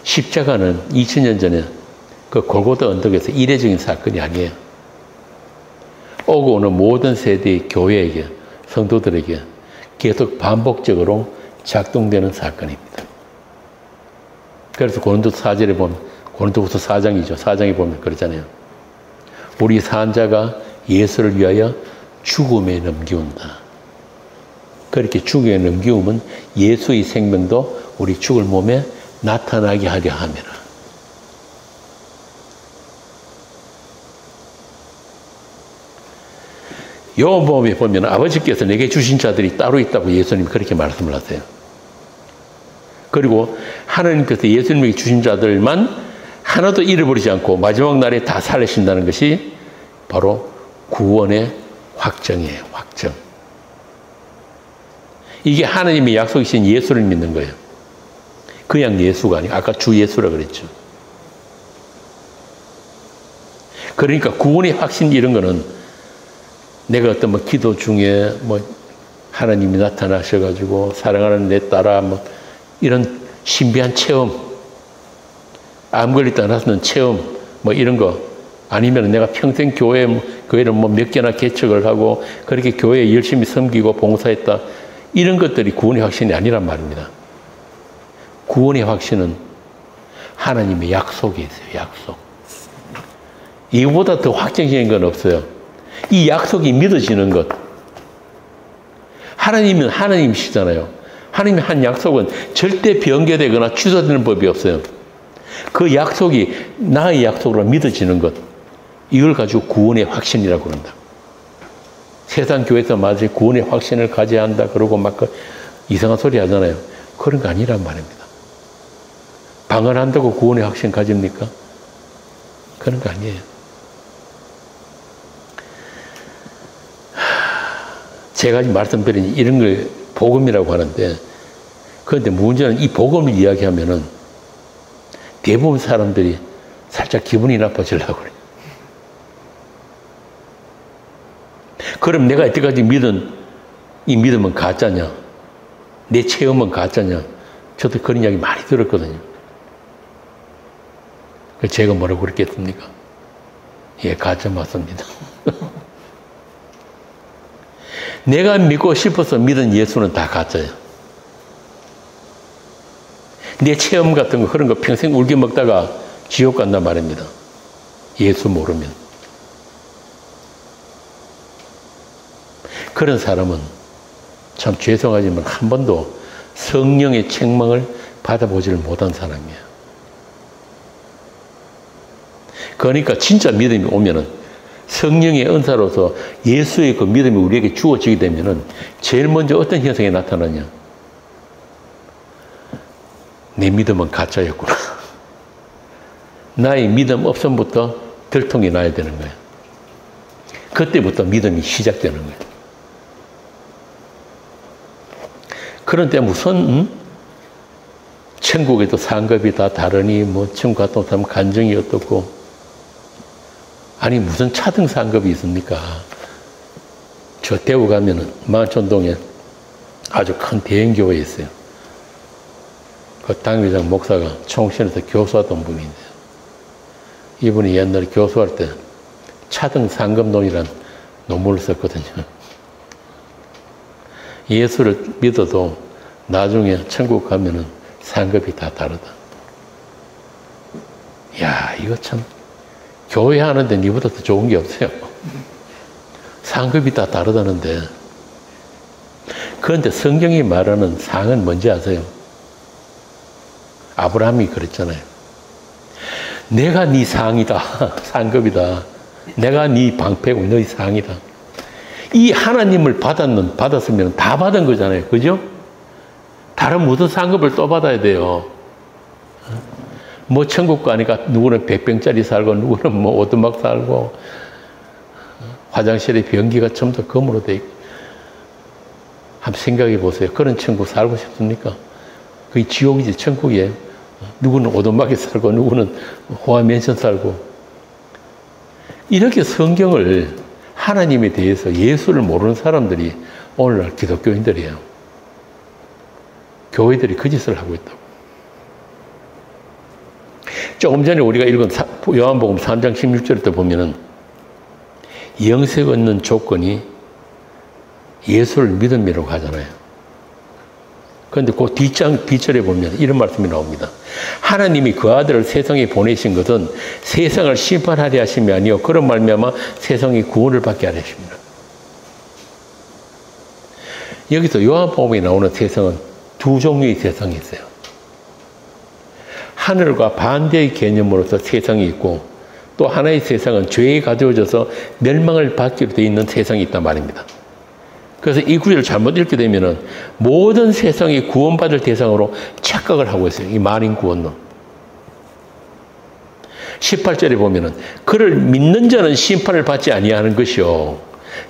십자가는 2000년 전에 그 골고다 언덕에서 이례적인 사건이 아니에요. 오고 오는 모든 세대의 교회에게, 성도들에게 계속 반복적으로 작동되는 사건입니다. 그래서 고린도서 4절에 보면, 고린도후서 4장이죠. 4장에 보면 그러잖아요. 우리 산자가 예수를 위하여 죽음에 넘기운다. 그렇게 죽음에 넘기움은 예수의 생명도 우리 죽을 몸에 나타나게 하려 함이라. 요한복음에 보면 아버지께서 내게 주신 자들이 따로 있다고 예수님이 그렇게 말씀을 하세요. 그리고 하나님께서 예수님에게 주신 자들만 하나도 잃어버리지 않고 마지막 날에 다 살리신다는 것이 바로 구원의 확정이에요. 확정. 이게 하나님의 약속이신 예수를 믿는 거예요. 그냥 예수가 아니고 아까 주 예수라 그랬죠. 그러니까 구원의 확신 이런 거는 내가 어떤 뭐 기도 중에 뭐 하나님이 나타나셔가지고 사랑하는 내 딸아 뭐 이런 신비한 체험, 암 걸리지 않았는 체험 뭐 이런 거 아니면 내가 평생 교회를 뭐 몇 개나 개척을 하고 그렇게 교회에 열심히 섬기고 봉사했다. 이런 것들이 구원의 확신이 아니란 말입니다. 구원의 확신은 하나님의 약속이 있어요. 약속. 이거보다 더 확정적인 건 없어요. 이 약속이 믿어지는 것. 하나님은 하나님이시잖아요. 하나님의 한 약속은 절대 변개되거나 취소되는 법이 없어요. 그 약속이 나의 약속으로 믿어지는 것. 이걸 가지고 구원의 확신이라고 그런다. 세상 교회에서 마치 구원의 확신을 가져야 한다. 그러고 막 이상한 소리 하잖아요. 그런 거 아니란 말입니다. 방언한다고 구원의 확신 가집니까? 그런 거 아니에요. 제가 말씀드린 이런 걸 복음이라고 하는데, 그런데 문제는 이 복음을 이야기하면은 대부분 사람들이 살짝 기분이 나빠지려고 그래요. 그럼 내가 이때까지 믿은 이 믿음은 가짜냐? 내 체험은 가짜냐? 저도 그런 이야기 많이 들었거든요. 제가 뭐라고 그랬겠습니까? 예, 가짜 맞습니다. 내가 믿고 싶어서 믿은 예수는 다 가짜예요. 내 체험 같은 거 그런 거 평생 울게 먹다가 지옥 간단 말입니다. 예수 모르면. 그런 사람은 참 죄송하지만 한 번도 성령의 책망을 받아보지를 못한 사람이에요. 그러니까 진짜 믿음이 오면은 성령의 은사로서 예수의 그 믿음이 우리에게 주어지게 되면은 제일 먼저 어떤 현상이 나타나냐? 내 믿음은 가짜였구나. 나의 믿음 없음부터 들통이 나야 되는 거예요. 그때부터 믿음이 시작되는 거예요. 그런데 무슨 천국에도 상급이 다 다르니 뭐 천국 갔다 온 사람 간증이 어떻고 아니 무슨 차등 상급이 있습니까? 저 대구 가면은 만촌동에 아주 큰 대형교회에 있어요. 그 당회장 목사가 총신에서 교수하던 분인데, 이분이 옛날에 교수할 때 차등 상급론이란 논문을 썼거든요. 예수를 믿어도 나중에 천국 가면은 상급이 다 다르다. 야, 이거 참, 교회 하는데 니보다 더 좋은 게 없어요. 상급이 다 다르다는데. 그런데 성경이 말하는 상은 뭔지 아세요? 아브라함이 그랬잖아요. 내가 네 상이다. 상급이다. 내가 네 방패고 너희 상이다. 이 하나님을 받았으면 다 받은 거잖아요. 그죠? 다른 무슨 상급을 또 받아야 돼요. 뭐 천국 가니까 누구는 100병짜리 살고 누구는 뭐 오두막 살고 화장실에 변기가 전부 다 금으로 돼 있고. 한번 생각해 보세요. 그런 천국 살고 싶습니까? 그게 지옥이지. 천국이에요. 누구는 오두막에 살고 누구는 호화맨션 살고. 이렇게 성경을 하나님에 대해서 예수를 모르는 사람들이 오늘날 기독교인들이에요. 교회들이 그 짓을 하고 있다고. 조금 전에 우리가 읽은 요한복음 3장 16절에 또 보면은 영생 얻는 조건이 예수를 믿음이라고 하잖아요. 그런데 그 뒷절에 보면 이런 말씀이 나옵니다. 하나님이 그 아들을 세상에 보내신 것은 세상을 심판하려 하심이 아니요 그런 말미암아 세상이 구원을 받게 하려 하십니다. 여기서 요한복음에 나오는 세상은 두 종류의 세상이 있어요. 하늘과 반대의 개념으로서 세상이 있고 또 하나의 세상은 죄에 가두어져서 멸망을 받기로 되어 있는 세상이 있단 말입니다. 그래서 이 구절을 잘못 읽게 되면은 모든 세상이 구원받을 대상으로 착각을 하고 있어요. 이 만인 구원론. 18절에 보면은 그를 믿는 자는 심판을 받지 아니하는 것이요.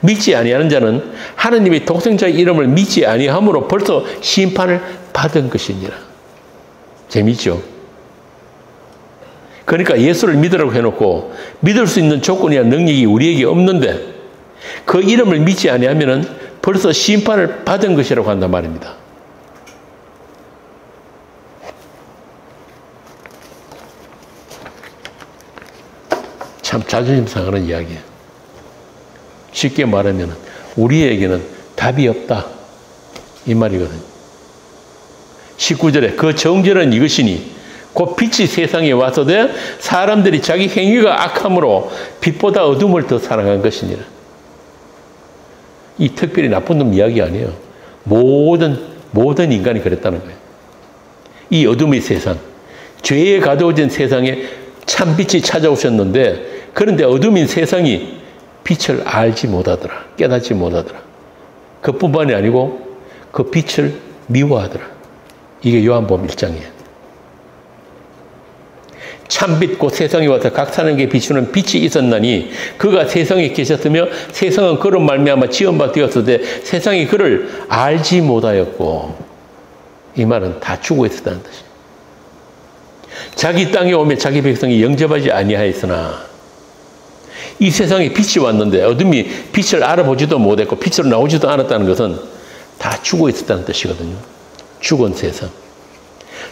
믿지 아니하는 자는 하나님의 독생자의 이름을 믿지 아니함으로 벌써 심판을 받은 것이니라. 재미있죠? 그러니까 예수를 믿으라고 해놓고 믿을 수 있는 조건이나 능력이 우리에게 없는데 그 이름을 믿지 아니하면은 벌써 심판을 받은 것이라고 한단 말입니다. 참 자존심 상하는 이야기예요. 쉽게 말하면 우리에게는 답이 없다. 이 말이거든요. 19절에 그 정죄는 이것이니 곧 빛이 세상에 와서되 사람들이 자기 행위가 악함으로 빛보다 어둠을 더 사랑한 것이니라. 이 특별히 나쁜 놈 이야기 아니에요. 모든 인간이 그랬다는 거예요. 이 어둠의 세상, 죄에 가두어진 세상에 참 빛이 찾아오셨는데 그런데 어둠인 세상이 빛을 알지 못하더라. 깨닫지 못하더라. 그뿐만이 아니고 그 빛을 미워하더라. 이게 요한복음 1장이에요. 참빛 곧 세상에 와서 각 사람에게 비추는 빛이 있었나니 그가 세상에 계셨으며 세상은 그로 말미암아 지은 바 되었으되 세상이 그를 알지 못하였고. 이 말은 다 죽어 있었다는 뜻이에요. 자기 땅에 오며 자기 백성이 영접하지 아니하였으나 이 세상에 빛이 왔는데 어둠이 빛을 알아보지도 못했고 빛으로 나오지도 않았다는 것은 다 죽어 있었다는 뜻이거든요. 죽은 세상.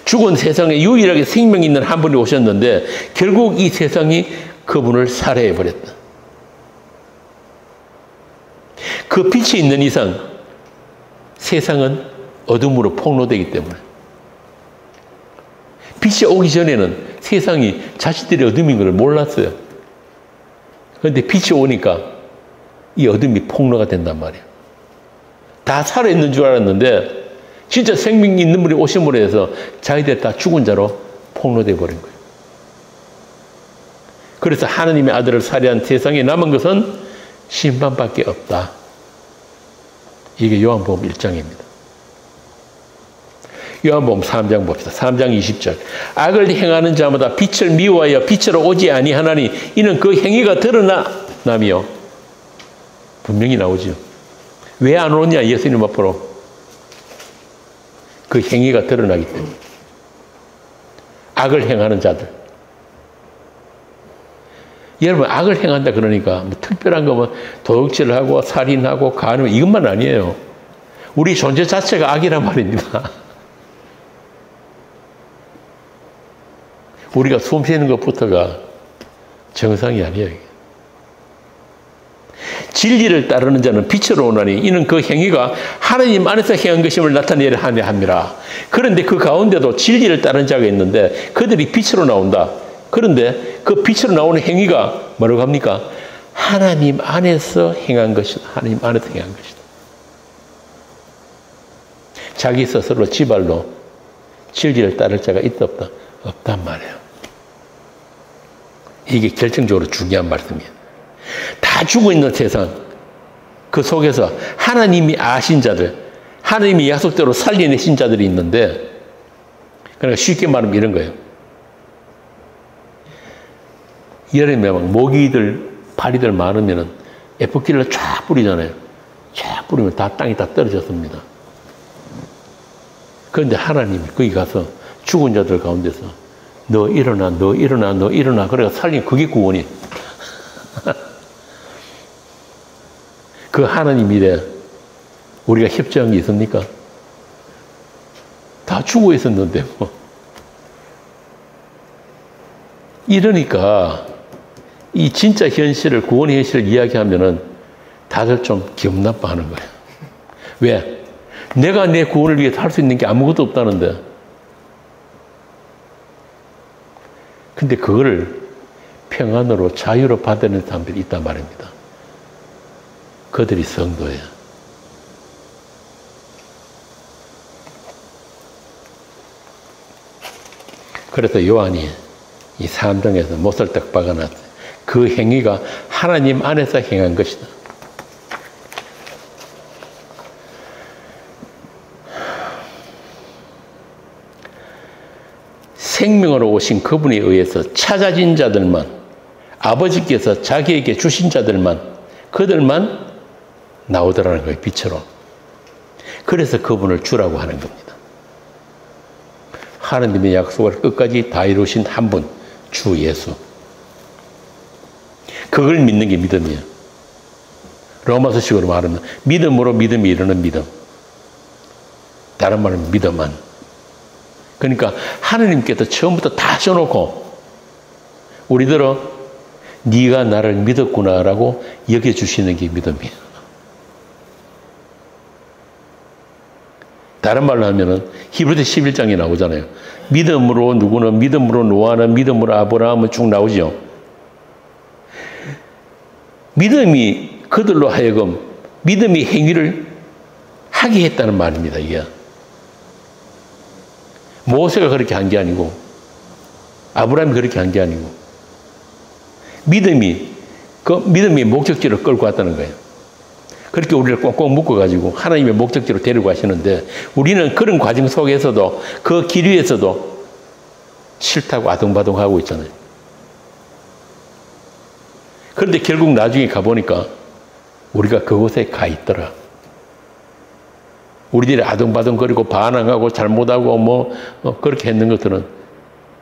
죽은 세상에 유일하게 생명이 있는 한 분이 오셨는데 결국 이 세상이 그분을 살해해버렸다. 그 빛이 있는 이상 세상은 어둠으로 폭로되기 때문에 빛이 오기 전에는 세상이 자신들이 어둠인 걸 몰랐어요. 그런데 빛이 오니까 이 어둠이 폭로가 된단 말이에요. 다 살아있는 줄 알았는데 진짜 생명이 있는 분이 오심으로 해서 자기들 다 죽은 자로 폭로되어 버린 거예요. 그래서 하나님의 아들을 살해한 세상에 남은 것은 심판밖에 없다. 이게 요한복음 1장입니다. 요한복음 3장 봅시다. 3장 20절. 악을 행하는 자마다 빛을 미워하여 빛으로 오지 아니하나니 이는 그 행위가 드러나며 분명히 나오죠. 왜 안 오냐 예수님 앞으로. 그 행위가 드러나기 때문에. 악을 행하는 자들. 여러분 악을 행한다 그러니까 뭐 특별한 거 뭐 도둑질을 하고 살인하고 간음 이것만 아니에요. 우리 존재 자체가 악이란 말입니다. 우리가 숨 쉬는 것부터가 정상이 아니에요. 진리를 따르는 자는 빛으로 오나니 이는 그 행위가 하나님 안에서 행한 것임을 나타내려 하려 함이라. 그런데 그 가운데도 진리를 따르는 자가 있는데 그들이 빛으로 나온다. 그런데 그 빛으로 나오는 행위가 뭐라고 합니까? 하나님 안에서 행한 것이다. 하나님 안에서 행한 것이다. 자기 스스로 지발로 진리를 따를 자가 있다 없다? 없단 말이에요. 이게 결정적으로 중요한 말씀이에요. 다 죽어있는 세상, 그 속에서 하나님이 아신 자들, 하나님이 약속대로 살려내신 자들이 있는데, 그러니까 쉽게 말하면 이런 거예요. 여름에 막 모기들, 파리들 많으면은 에프킬을 쫙 뿌리잖아요. 쫙 뿌리면 다 땅이 다 떨어졌습니다. 그런데 하나님이 거기 가서 죽은 자들 가운데서 너 일어나, 너 일어나, 너 일어나. 그래서 살린 그게 구원이에요. 그 하나님 일에 우리가 협조한 게 있습니까? 다 죽어 있었는데 뭐. 이러니까 이 진짜 현실을, 구원의 현실을 이야기하면은 다들 좀 기분 나빠하는 거예요. 왜? 내가 내 구원을 위해서 할 수 있는 게 아무것도 없다는데. 근데 그거를 평안으로 자유로 받아내는 사람들이 있단 말입니다. 그들이 성도예요. 그래서 요한이 이 3장에서 못을 딱 박아놨어요. 그 행위가 하나님 안에서 행한 것이다. 생명으로 오신 그분에 의해서 찾아진 자들만, 아버지께서 자기에게 주신 자들만, 그들만 나오더라는 거예요, 빛으로. 그래서 그분을 주라고 하는 겁니다. 하나님의 약속을 끝까지 다 이루신 한 분, 주 예수. 그걸 믿는 게 믿음이에요. 로마서식으로 말하면 믿음으로 믿음이 이르는 믿음. 다른 말로 믿음만. 그러니까 하나님께서 처음부터 다 써놓고 우리들은 네가 나를 믿었구나라고 여겨주시는 게 믿음이에요. 다른 말로 하면은 히브리서 11장에 나오잖아요. 믿음으로 누구는, 믿음으로 노아는, 믿음으로 아브라함은 쭉 나오죠. 믿음이 그들로 하여금 믿음의 행위를 하게 했다는 말입니다. 이게 모세가 그렇게 한 게 아니고 아브라함이 그렇게 한 게 아니고 믿음이 목적지를 끌고 왔다는 거예요. 그렇게 우리를 꽁꽁 묶어가지고 하나님의 목적지로 데리고 가시는데 우리는 그런 과정 속에서도 그 길 위에서도 싫다고 아둥바둥하고 있잖아요. 그런데 결국 나중에 가보니까 우리가 그곳에 가 있더라. 우리들이 아둥바둥거리고 반항하고 잘못하고 그렇게 했는 것들은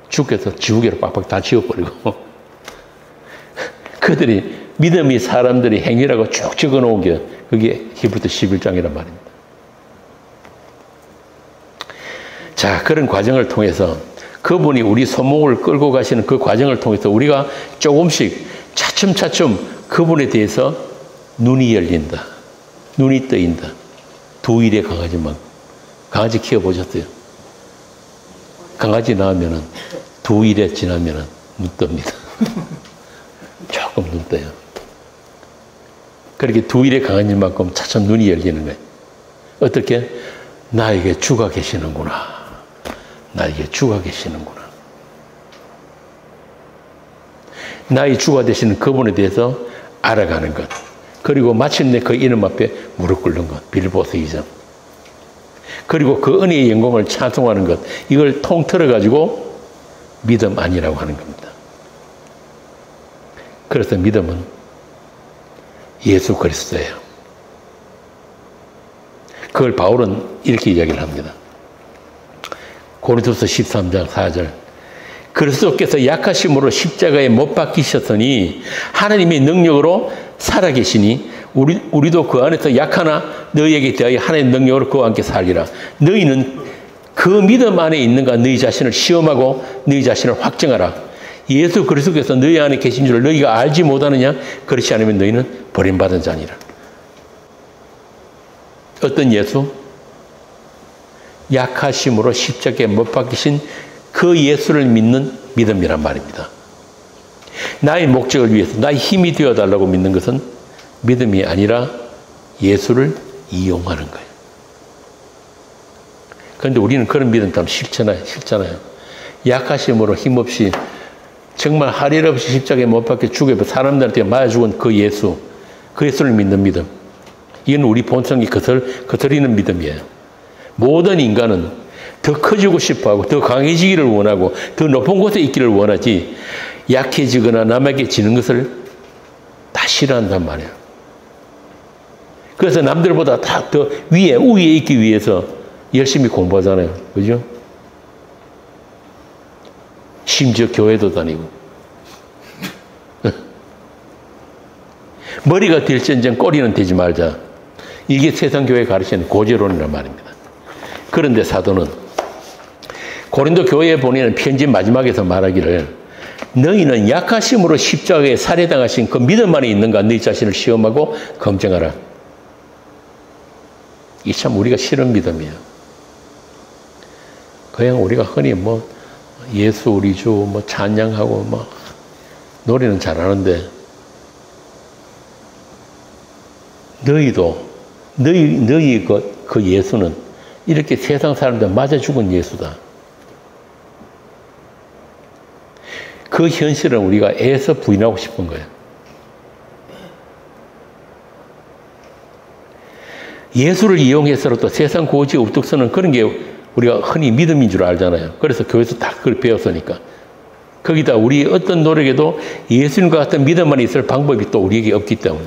주께서 지우개로 빡빡 다 지워버리고 그들이 믿음이 사람들이 행위라고 쭉 적어놓은 게 그게 히브리서 11장이란 말입니다. 자, 그런 과정을 통해서 그분이 우리 손목을 끌고 가시는 그 과정을 통해서 우리가 조금씩 차츰차츰 그분에 대해서 눈이 열린다. 눈이 뜨인다. 두 일의 강아지만. 강아지 키워보셨어요? 강아지 낳으면은 두 일에 지나면은 눈 뜹니다. 조금 눈 떠요. 그렇게 두 일의 강아지만큼 차츰 눈이 열리는 거예요. 어떻게? 나에게 주가 계시는구나. 나에게 주가 계시는구나. 나의 주가 되시는 그분에 대해서 알아가는 것. 그리고 마침내 그 이름 앞에 무릎 꿇는 것. 빌보스 2장. 그리고 그 은혜의 영광을 찬송하는 것. 이걸 통틀어가지고 믿음 아니라고 하는 겁니다. 그래서 믿음은 예수 그리스도예요. 그걸 바울은 이렇게 이야기를 합니다. 고린도서 13장 4절. 그리스도께서 약하심으로 십자가에 못 박히셨으니 하나님의 능력으로 살아계시니 우리도 그 안에서 약하나 너희에게 대하여 하나님의 능력으로 그와 함께 살리라. 너희는 그 믿음 안에 있는가 너희 자신을 시험하고 너희 자신을 확증하라. 예수 그리스도께서 너희 안에 계신 줄 너희가 알지 못하느냐? 그렇지 않으면 너희는 버림받은 자니라. 어떤 예수? 약하심으로 십자가에 못 박히신 그 예수를 믿는 믿음이란 말입니다. 나의 목적을 위해서 나의 힘이 되어달라고 믿는 것은 믿음이 아니라 예수를 이용하는 거예요. 그런데 우리는 그런 믿음 때문에 싫잖아요. 약하심으로 힘없이 정말 할 일 없이 십자가에 못 박혀 죽여 사람들한테 맞아 죽은 그 예수를 믿는 믿음. 이건 우리 본성이 거스리는 믿음이에요. 모든 인간은 더 커지고 싶어하고 더 강해지기를 원하고 더 높은 곳에 있기를 원하지 약해지거나 남에게 지는 것을 다 싫어한단 말이에요. 그래서 남들보다 다 더 우위에 있기 위해서 열심히 공부하잖아요. 그죠? 심지어 교회도 다니고. 머리가 될지언정 꼬리는 되지 말자. 이게 세상 교회 가르치는 고제론이란 말입니다. 그런데 사도는 고린도 교회에 보내는 편지 마지막에서 말하기를 너희는 약하심으로 십자가에 살해당하신 그 믿음 안에 있는가 너희 자신을 시험하고 검증하라. 이 참 우리가 싫은 믿음이에요. 그냥 우리가 흔히 예수 우리 주 찬양하고 노래는 잘하는데 너희 그 예수는 이렇게 세상 사람들 맞아 죽은 예수다. 그 현실은 우리가 애써 부인하고 싶은 거예요. 예수를 이용해서라도 세상 고지에 우뚝 서는 그런 게 우리가 흔히 믿음인 줄 알잖아요. 그래서 교회에서 다 그걸 배웠으니까. 거기다 우리 어떤 노력에도 예수님과 같은 믿음만 있을 방법이 또 우리에게 없기 때문에.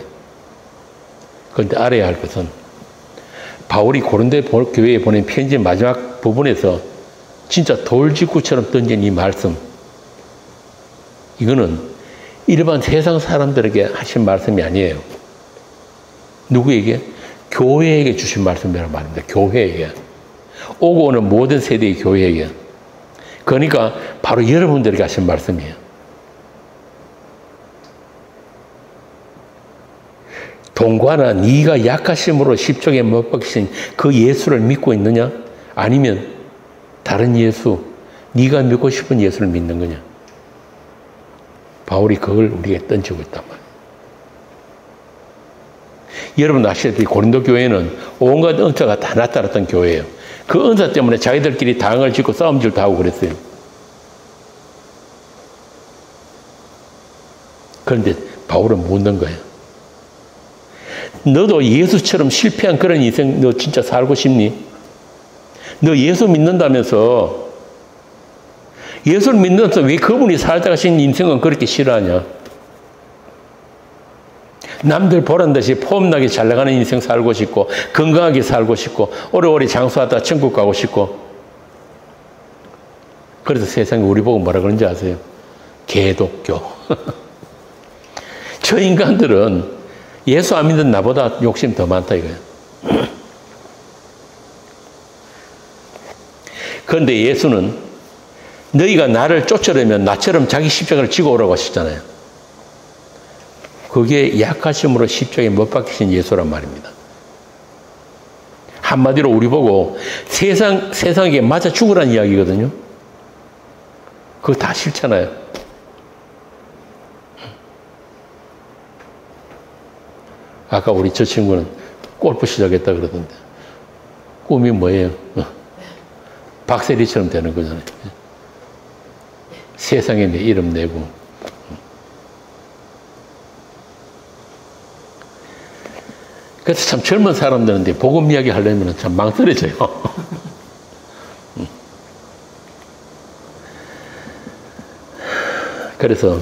그런데 알아야 할 것은 바울이 고린도 교회에 보낸 편지 마지막 부분에서 진짜 돌직구처럼 던진 이 말씀, 이거는 일반 세상 사람들에게 하신 말씀이 아니에요. 누구에게? 교회에게 주신 말씀이란 말입니다. 교회에게. 오고 오는 모든 세대의 교회에게. 그러니까 바로 여러분들에게 하신 말씀이에요. 동관아, 네가 약하심으로 십자가에 못 박히신 그 예수를 믿고 있느냐? 아니면 다른 예수, 네가 믿고 싶은 예수를 믿는 거냐? 바울이 그걸 우리에게 던지고 있단 말이에요. 여러분 아시다시피 고린도 교회는 온갖 은사가 다 나타났던 교회예요. 그 은사 때문에 자기들끼리 당을 짓고 싸움질도 하고 그랬어요. 그런데 바울은 묻는 거예요. 너도 예수처럼 실패한 그런 인생 너 진짜 살고 싶니? 너 예수 믿는다면서 예수를 믿는다면서 왜 그분이 살다 가신 인생은 그렇게 싫어하냐? 남들 보란 듯이 폼나게 잘 나가는 인생 살고 싶고 건강하게 살고 싶고 오래오래 장수하다 천국 가고 싶고. 그래서 세상에 우리 보고 뭐라 그런지 아세요? 개독교. 저 인간들은 예수 안 믿는 나보다 욕심 더 많다 이거예요. 그런데 예수는 너희가 나를 쫓으려면 나처럼 자기 십자가를 지고 오라고 하셨잖아요. 그게 약하심으로 십자가에 못 박히신 예수란 말입니다. 한마디로 우리 보고 세상에게 맞아 죽으라는 이야기거든요. 그거 다 싫잖아요. 아까 우리 저 친구는 골프 시작했다 그러던데 꿈이 뭐예요? 박세리처럼 되는 거잖아요. 세상에 내 이름 내고. 그래서 참 젊은 사람들한테 복음 이야기 하려면 참 망설여져요. 그래서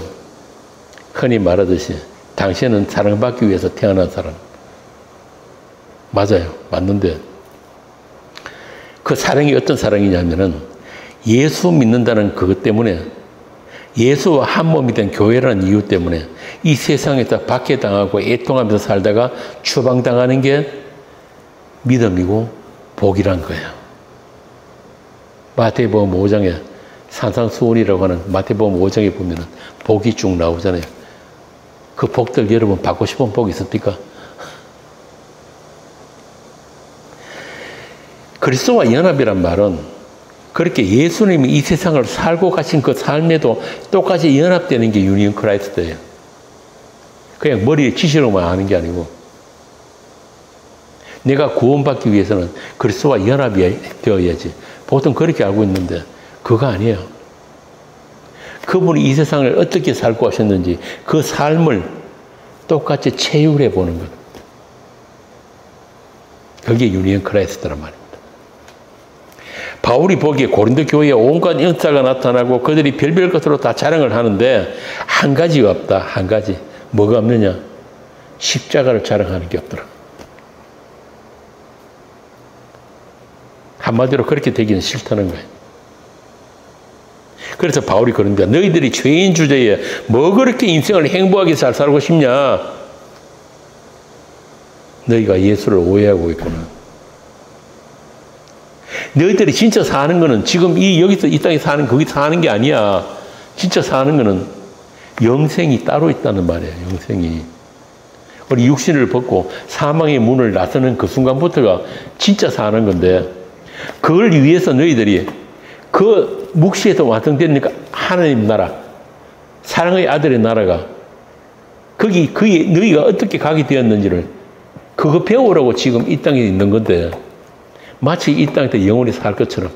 흔히 말하듯이 당신은 사랑받기 위해서 태어난 사람. 맞아요. 맞는데 그 사랑이 어떤 사랑이냐면은 예수 믿는다는 그것 때문에 예수와 한 몸이 된 교회라는 이유 때문에 이 세상에서 박해당하고 애통하면서 살다가 추방당하는 게 믿음이고 복이란 거예요. 마태복음 5장에 산상수훈이라고 하는 마태복음 5장에 보면은 복이 쭉 나오잖아요. 그 복들 여러분 받고 싶은 복 있습니까? 그리스도와 연합이란 말은 그렇게 예수님이 이 세상을 살고 가신 그 삶에도 똑같이 연합되는 게 유니온 크라이스트예요. 그냥 머리에 지시로만 하는 게 아니고 내가 구원받기 위해서는 그리스도와 연합이 되어야지. 보통 그렇게 알고 있는데 그거 아니에요. 그분이 이 세상을 어떻게 살고 하셨는지 그 삶을 똑같이 체휼해 보는 것. 그게 유니온 크라이스트란 말입니다. 바울이 보기에 고린도 교회에 온갖 은사가 나타나고 그들이 별별 것으로 다 자랑을 하는데 한 가지가 없다. 한 가지. 뭐가 없느냐? 십자가를 자랑하는 게 없더라. 한마디로 그렇게 되기는 싫다는 거예요. 그래서 바울이 그럽니다. 너희들이 죄인 주제에 뭐 그렇게 인생을 행복하게 잘 살고 싶냐? 너희가 예수를 오해하고 있구나. 너희들이 진짜 사는 거는 지금 여기서 이 땅에 사는 거기 사는 게 아니야. 진짜 사는 거는 영생이 따로 있다는 말이에요. 영생이. 우리 육신을 벗고 사망의 문을 나서는 그 순간부터가 진짜 사는 건데 그걸 위해서 너희들이 그 묵시에서 완성되니까 하나님 나라, 사랑의 아들의 나라가 거기 너희가 어떻게 가게 되었는지를 그거 배우라고 지금 이 땅에 있는 건데 마치 이 땅에서 영원히 살 것처럼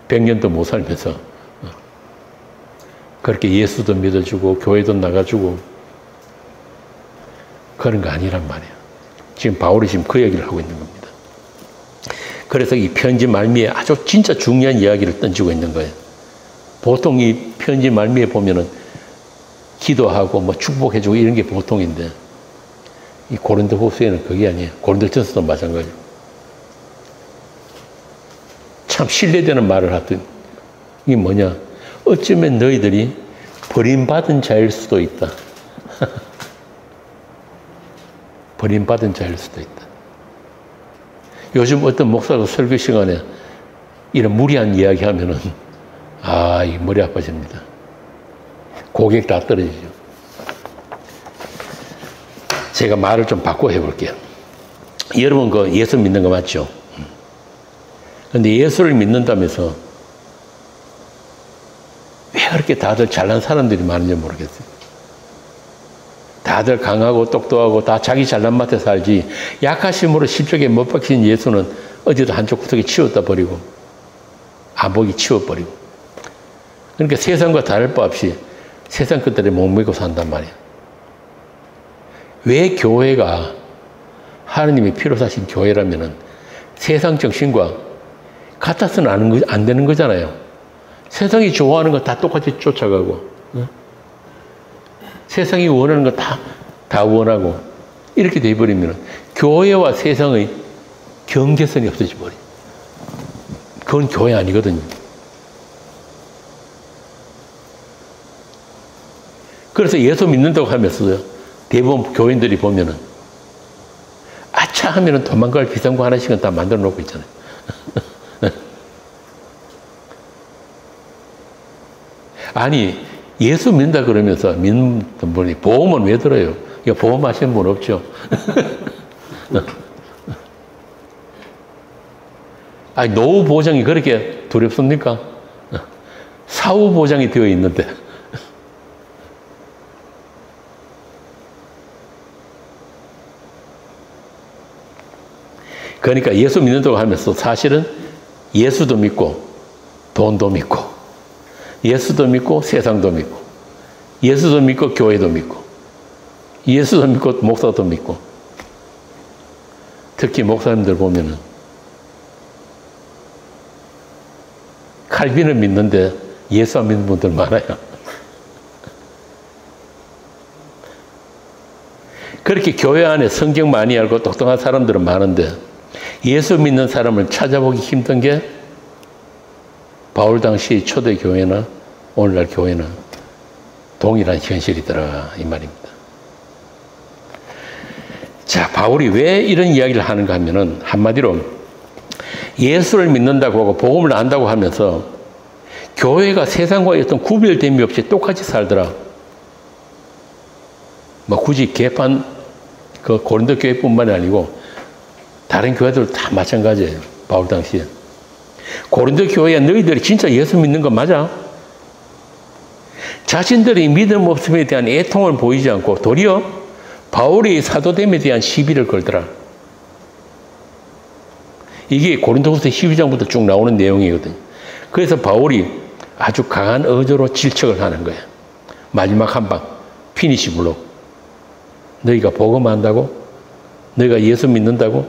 100년도 못 살면서 그렇게 예수도 믿어주고 교회도 나가주고 그런 거 아니란 말이에요. 지금 바울이 지금 그 얘기를 하고 있는 겁니다. 그래서 이 편지 말미에 아주 진짜 중요한 이야기를 던지고 있는 거예요. 보통 이 편지 말미에 보면은 기도하고 뭐 축복해주고 이런 게 보통인데 이 고린도 후서에는 그게 아니에요. 고린도 전서도 마찬가지고. 참 신뢰되는 말을 하더니 이게 뭐냐? 어쩌면 너희들이 버림받은 자일 수도 있다. 버림받은 자일 수도 있다. 요즘 어떤 목사가 설교 시간에 이런 무리한 이야기 하면은 이 머리 아파집니다. 고객 다 떨어지죠. 제가 말을 좀 바꿔 해볼게요. 여러분 그 예수 믿는 거 맞죠? 근데 예수를 믿는다면서 왜 그렇게 다들 잘난 사람들이 많은지 모르겠어요. 다들 강하고 똑똑하고 다 자기 잘난 맛에 살지 약하심으로 십자가에 못 박힌 예수는 어디도 한쪽 구석에 치웠다 버리고 안복이 치워버리고 그러니까 세상과 다를 바 없이 세상 것들에 목매고 산단 말이에요. 왜 교회가 하느님이 피로 사신 교회라면은 세상 정신과 같아서는 안 되는 거잖아요. 세상이 좋아하는 거 다 똑같이 쫓아가고 세상이 원하는 거 다 원하고 이렇게 돼버리면 교회와 세상의 경계선이 없어져 버려요. 그건 교회 아니거든요. 그래서 예수 믿는다고 하면서 대부분 교인들이 보면은 아차 하면은 도망갈 비상구 하나씩은 다 만들어 놓고 있잖아요. 아니 예수 믿는다 그러면서 믿는 분이 보험은 왜 들어요? 이거 보험 하시는 분 없죠? 아니 노후 보장이 그렇게 두렵습니까? 사후 보장이 되어 있는데 그러니까 예수 믿는다고 하면서 사실은 예수도 믿고 돈도 믿고 예수도 믿고 세상도 믿고 예수도 믿고 교회도 믿고 예수도 믿고 목사도 믿고 특히 목사님들 보면은 칼빈은 믿는데 예수 안 믿는 분들 많아요. 그렇게 교회 안에 성경 많이 알고 똑똑한 사람들은 많은데 예수 믿는 사람을 찾아보기 힘든 게 바울 당시 초대 교회나 오늘날 교회나 동일한 현실이더라 이 말입니다. 자, 바울이 왜 이런 이야기를 하는가 하면은 한마디로 예수를 믿는다고 하고 복음을 안다고 하면서 교회가 세상과의 어떤 구별됨이 없이 똑같이 살더라. 뭐 굳이 개판 그 고린도 교회뿐만이 아니고 다른 교회들 다 마찬가지예요. 바울 당시에 고린도 교회에 너희들이 진짜 예수 믿는 거 맞아? 자신들이 믿음 없음에 대한 애통을 보이지 않고 도리어 바울이 사도됨에 대한 시비를 걸더라. 이게 고린도후서 12장부터 쭉 나오는 내용이거든요. 그래서 바울이 아주 강한 어조로 질책을 하는 거예요. 마지막 한 방, 피니시 블록. 너희가 복음한다고? 너희가 예수 믿는다고?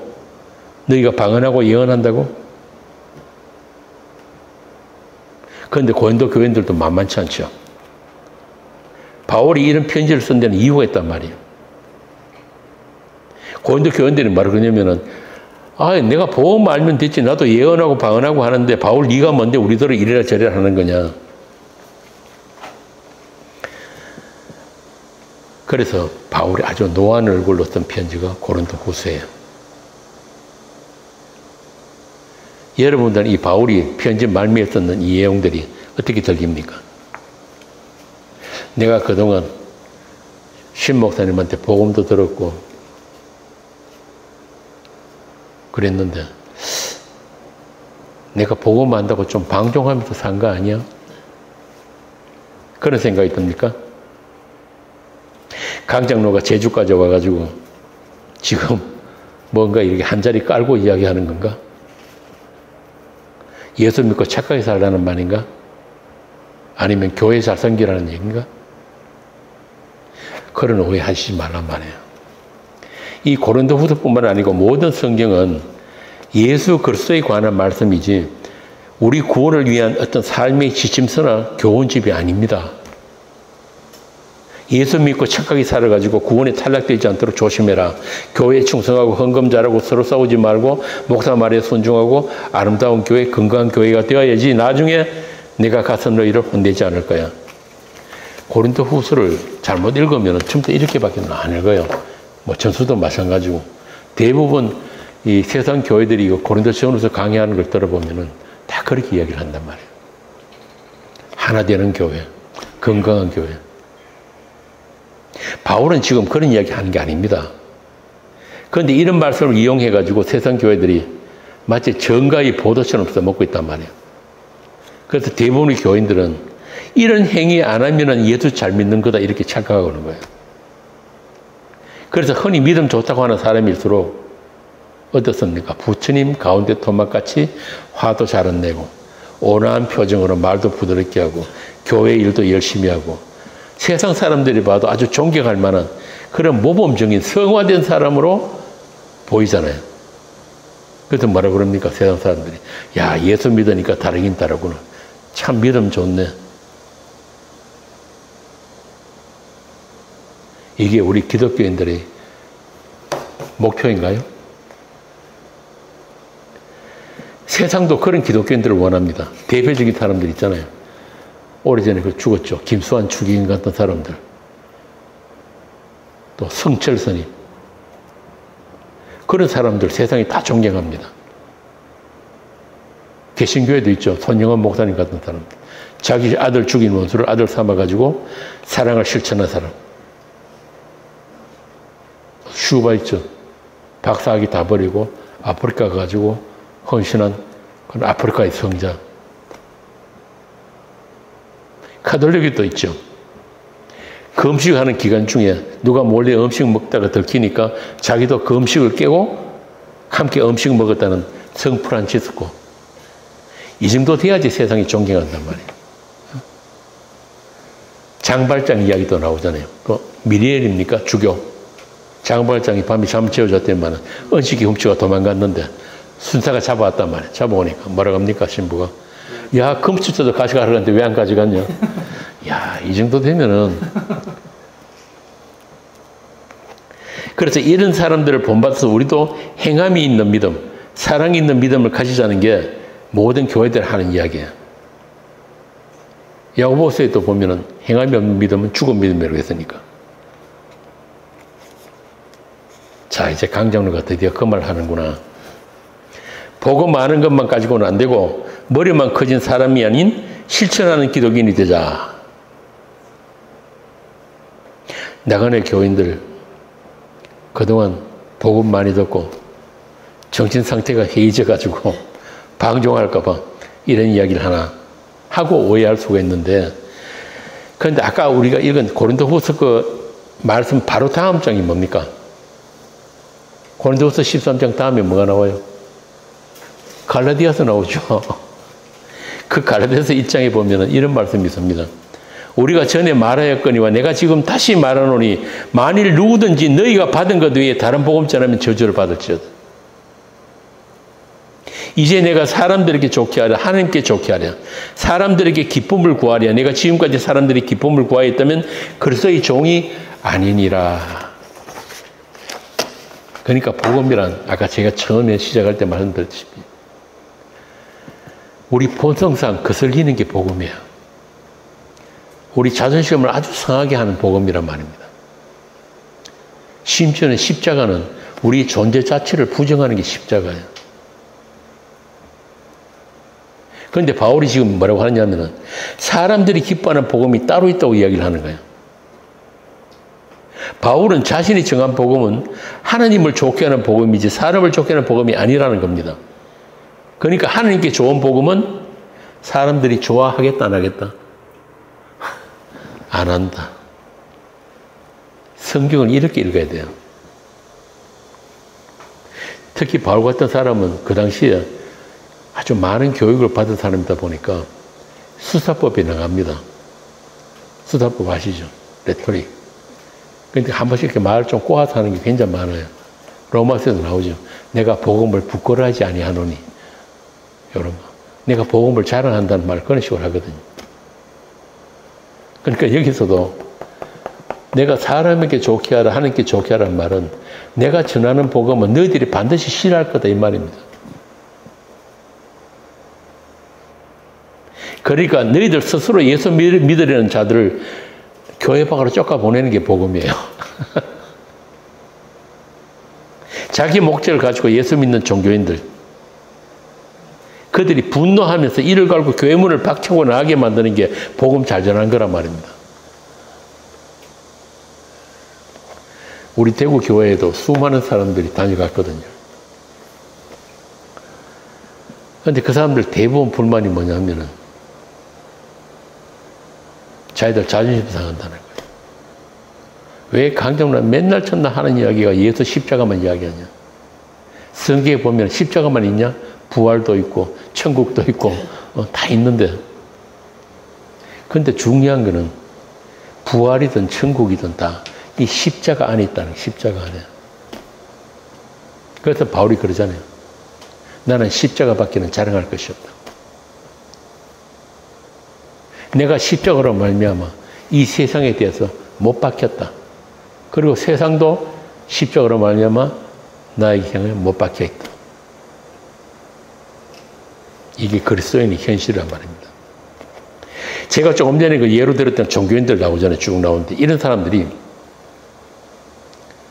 너희가 방언하고 예언한다고? 그런데 고린도 교인들도 만만치 않죠. 바울이 이런 편지를 쓴 데는 이유가 있단 말이에요. 고린도 교인들이 뭐라 그러냐면은, 내가 복음 알면 됐지. 나도 예언하고 방언하고 하는데 바울 네가 뭔데 우리들을 이래라 저래라 하는 거냐. 그래서 바울이 아주 노한 얼굴로 쓴 편지가 고린도후서예요. 여러분들은 이 바울이 편지 말미에 썼는 이 내용들이 어떻게 들립니까? 내가 그동안 신 목사님한테 복음도 들었고 그랬는데 내가 복음 안다고 좀 방종하면서 산 거 아니야? 그런 생각이 듭니까? 강장로가 제주까지 와가지고 지금 뭔가 이렇게 한 자리 깔고 이야기하는 건가? 예수 믿고 착하게 살라는 말인가? 아니면 교회 잘 섬기라는 얘기인가? 그런 오해 하시지 말란 말이에요. 이 고린도후서뿐만 아니고 모든 성경은 예수 그리스도에 관한 말씀이지 우리 구원을 위한 어떤 삶의 지침서나 교훈집이 아닙니다. 예수 믿고 착하게 살아가지고 구원에 탈락되지 않도록 조심해라. 교회에 충성하고 헌금 잘하고 서로 싸우지 말고 목사 말에 순종하고 아름다운 교회, 건강한 교회가 되어야지 나중에 내가 가서 너희를 혼내지 않을 거야. 고린도후서를 잘못 읽으면 처음부터 이렇게밖에 안 읽어요. 뭐 전수도 마찬가지고 대부분 이 세상 교회들이 고린도전후서 강의하는 걸 들어보면은 다 그렇게 이야기를 한단 말이에요. 하나 되는 교회, 건강한 교회. 바울은 지금 그런 이야기 하는 게 아닙니다. 그런데 이런 말씀을 이용해가지고 세상 교회들이 마치 정가의 보도처럼 써먹고 있단 말이에요. 그래서 대부분의 교인들은 이런 행위 안 하면은 예수 잘 믿는 거다 이렇게 착각하고 그러는 거예요. 그래서 흔히 믿음 좋다고 하는 사람일수록 어떻습니까? 부처님 가운데 토막같이 화도 잘 안 내고 온화한 표정으로 말도 부드럽게 하고 교회 일도 열심히 하고 세상 사람들이 봐도 아주 존경할 만한 그런 모범적인 성화된 사람으로 보이잖아요. 그래서 뭐라 그럽니까? 세상 사람들이. 야, 예수 믿으니까 다르긴 다르구나. 참 믿음 좋네. 이게 우리 기독교인들의 목표인가요? 세상도 그런 기독교인들을 원합니다. 대표적인 사람들 있잖아요. 오래전에 그 죽었죠. 김수환 추기인 같은 사람들. 또 성철선이. 그런 사람들 세상이 다 존경합니다. 개신교회도 있죠. 손영원 목사님 같은 사람들. 자기 아들 죽인 원수를 아들 삼아가지고 사랑을 실천한 사람. 슈바 있죠. 박사학위 다 버리고 아프리카 가가지고 헌신한 그런 아프리카의 성자. 카톨릭이 또 있죠. 금식하는 기간 중에 누가 몰래 음식 먹다가 들키니까 자기도 그 음식을 깨고 함께 음식 먹었다는 성 프란치스코. 이 정도 돼야지 세상이 존경한단 말이에요. 장발장 이야기도 나오잖아요. 그 미리엘입니까? 주교. 장발장이 밤에 잠을 재워줬더니만 은식이 훔치고 도망갔는데 순사가 잡아왔단 말이에요. 잡아오니까 뭐라고 합니까? 신부가. 야, 금치쳐도 가져가려는데 왜 안 가져갔냐? 야, 이 정도 되면은. 그래서 이런 사람들을 본받아서 우리도 행함이 있는 믿음, 사랑이 있는 믿음을 가지자는 게 모든 교회들 하는 이야기예요. 야고보서에도 보면은 행함이 없는 믿음은 죽은 믿음이라고 했으니까. 자, 이제 강장로가 드디어 그 말 하는구나. 복음 많은 것만 가지고는 안 되고 머리만 커진 사람이 아닌 실천하는 기독인이 되자. 나간의 교인들 그동안 복음 많이 듣고 정신 상태가 해이져가지고 방종할까 봐 이런 이야기를 하나 하고 오해할 수가 있는데, 그런데 아까 우리가 읽은 고린도후서 그 말씀 바로 다음 장이 뭡니까? 고린도후서 13장 다음에 뭐가 나와요? 갈라디아서 나오죠. 그 갈라디아서 1장에 보면 이런 말씀이 있습니다. 우리가 전에 말하였거니와 내가 지금 다시 말하노니 만일 누구든지 너희가 받은 것 외에 다른 복음 전하면 저주를 받을지어다. 이제 내가 사람들에게 좋게 하랴, 하나님께 좋게 하랴, 사람들에게 기쁨을 구하랴. 내가 지금까지 사람들이 기쁨을 구하였다면 그리스도의 종이 아니니라. 그러니까 복음이란 아까 제가 처음에 시작할 때 말씀드렸듯이 우리 본성상 거슬리는 게 복음이에요. 우리 자존심을 아주 상하게 하는 복음이란 말입니다. 심지어는 십자가는 우리 존재 자체를 부정하는 게 십자가예요. 그런데 바울이 지금 뭐라고 하느냐면은 사람들이 기뻐하는 복음이 따로 있다고 이야기를 하는 거예요. 바울은 자신이 정한 복음은 하나님을 좋게 하는 복음이지 사람을 좋게 하는 복음이 아니라는 겁니다. 그러니까 하나님께 좋은 복음은 사람들이 좋아하겠다 안 하겠다? 안 한다. 성경을 이렇게 읽어야 돼요. 특히 바울 같은 사람은 그 당시에 아주 많은 교육을 받은 사람이다 보니까 수사법이 나갑니다. 수사법 아시죠? 레토릭. 그런데 한 번씩 이렇게 말을 좀 꼬아서 하는 게 굉장히 많아요. 로마서에도 나오죠. 내가 복음을 부끄러워하지 아니하노니. 이런 거. 내가 복음을 자랑한다는 말 그런 식으로 하거든요. 그러니까 여기서도 내가 사람에게 좋게 하라, 하나님께 좋게 하라는 말은 내가 전하는 복음은 너희들이 반드시 싫어할 거다 이 말입니다. 그러니까 너희들 스스로 예수 믿으려는 자들을 교회 밖으로 쫓아보내는 게 복음이에요. 자기 목적을 가지고 예수 믿는 종교인들, 그들이 분노하면서 이를 갈고 교회 문을 박차고 나가게 만드는 게 복음 잘 전하는 거란 말입니다. 우리 대구 교회에도 수많은 사람들이 다녀갔거든요. 그런데 그 사람들 대부분 불만이 뭐냐면은 자기들 자존심 상한다는 거예요. 왜 강정란 맨날 첫날 하는 이야기가 예수 십자가만 이야기하냐? 성경에 보면 십자가만 있냐? 부활도 있고 천국도 있고 다 있는데, 근데 중요한 거는 부활이든 천국이든 다 이 십자가 안에 있다는, 십자가 안에. 그래서 바울이 그러잖아요. 나는 십자가밖에는 자랑할 것이 없다. 내가 십자가로 말미암아 이 세상에 대해서 못 박혔다. 그리고 세상도 십자가로 말미암아 나에게 향해 못 박혀 있다. 이게 그리스도인의 현실이란 말입니다. 제가 조금 전에 그 예로 들었던 종교인들 나오잖아요. 쭉 나오는데 이런 사람들이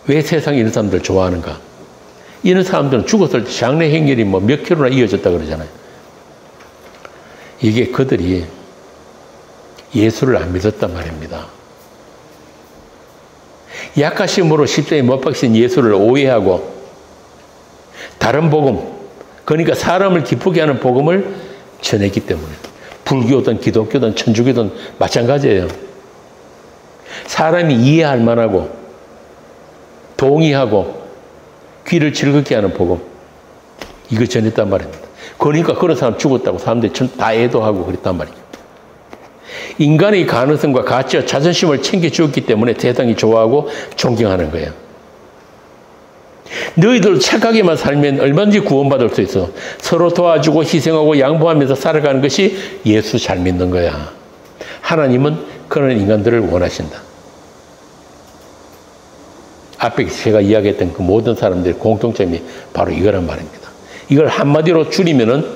왜 세상에 이런 사람들 좋아하는가? 이런 사람들은 죽었을 때 장례 행렬이 뭐 몇 킬로나 이어졌다 그러잖아요. 이게 그들이 예수를 안 믿었단 말입니다. 약하심으로 십자가에 못 박힌 예수를 오해하고 다른 복음, 그러니까 사람을 기쁘게 하는 복음을 전했기 때문에 불교든 기독교든 천주교든 마찬가지예요. 사람이 이해할 만하고 동의하고 귀를 즐겁게 하는 복음, 이거 전했단 말입니다. 그러니까 그런 사람 죽었다고 사람들이 다 애도하고 그랬단 말이에요. 인간의 가능성과 가치와 자존심을 챙겨주었기 때문에 세상이 좋아하고 존경하는 거예요. 너희들 착하게만 살면 얼마든지 구원받을 수 있어. 서로 도와주고 희생하고 양보하면서 살아가는 것이 예수 잘 믿는 거야. 하나님은 그런 인간들을 원하신다. 앞에 제가 이야기했던 그 모든 사람들의 공통점이 바로 이거란 말입니다. 이걸 한마디로 줄이면은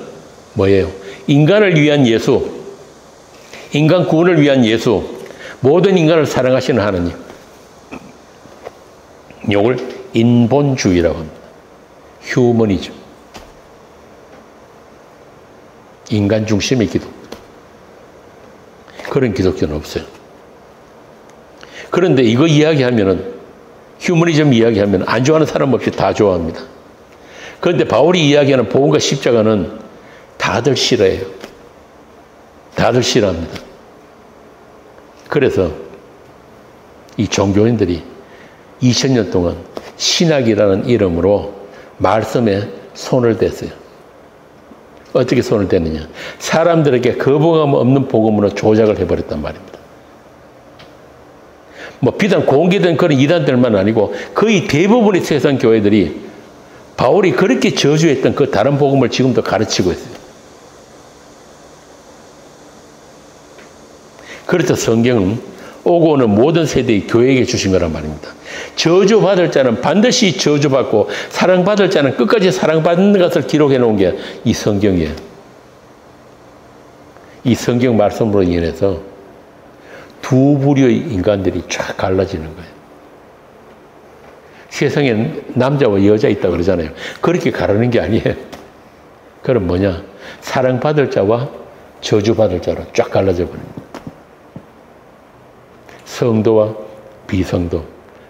뭐예요? 인간을 위한 예수, 인간 구원을 위한 예수, 모든 인간을 사랑하시는 하나님. 이걸 인본주의라고 합니다. 휴머니즘. 인간 중심의 기독. 그런 기독교는 없어요. 그런데 이거 이야기하면은, 휴머니즘 이야기하면 안 좋아하는 사람 없이 다 좋아합니다. 그런데 바울이 이야기하는 복음과 십자가는 다들 싫어해요. 다들 싫어합니다. 그래서 이 종교인들이 2000년 동안 신학이라는 이름으로 말씀에 손을 댔어요. 어떻게 손을 댔느냐? 사람들에게 거부감 없는 복음으로 조작을 해버렸단 말입니다. 뭐 비단 공개된 그런 이단들만 아니고 거의 대부분의 세상 교회들이 바울이 그렇게 저주했던 그 다른 복음을 지금도 가르치고 있어요. 그래서 성경은 오고 오는 모든 세대의 교회에게 주신 거란 말입니다. 저주받을 자는 반드시 저주받고 사랑받을 자는 끝까지 사랑받는 것을 기록해 놓은 게 이 성경이에요. 이 성경 말씀으로 인해서 두 부류의 인간들이 쫙 갈라지는 거예요. 세상에 남자와 여자 있다 그러잖아요. 그렇게 가르는 게 아니에요. 그럼 뭐냐? 사랑받을 자와 저주받을 자로 쫙 갈라져 버립니다. 성도와 비성도,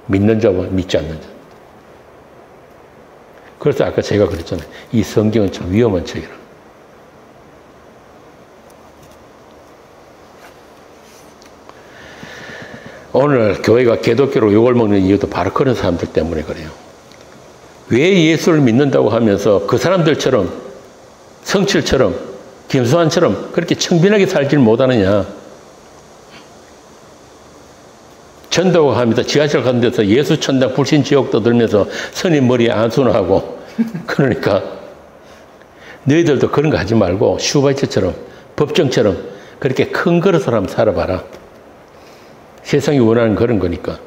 믿는 자와 믿지 않는 자. 그래서 아까 제가 그랬잖아요. 이 성경은 참 위험한 책이라. 오늘 교회가 기독교로 욕을 먹는 이유도 바로 그런 사람들 때문에 그래요. 왜 예수를 믿는다고 하면서 그 사람들처럼, 성칠처럼, 김수환처럼 그렇게 청빈하게 살질 못하느냐. 전도가 합니다. 지하철 가는 데서 예수 천당 불신 지옥 떠들면서 스님 머리에 안수하고 그러니까 너희들도 그런 거 하지 말고 슈바이처처럼 법정처럼 그렇게 큰 그릇을 한번 살아봐라. 세상이 원하는 그런 거니까.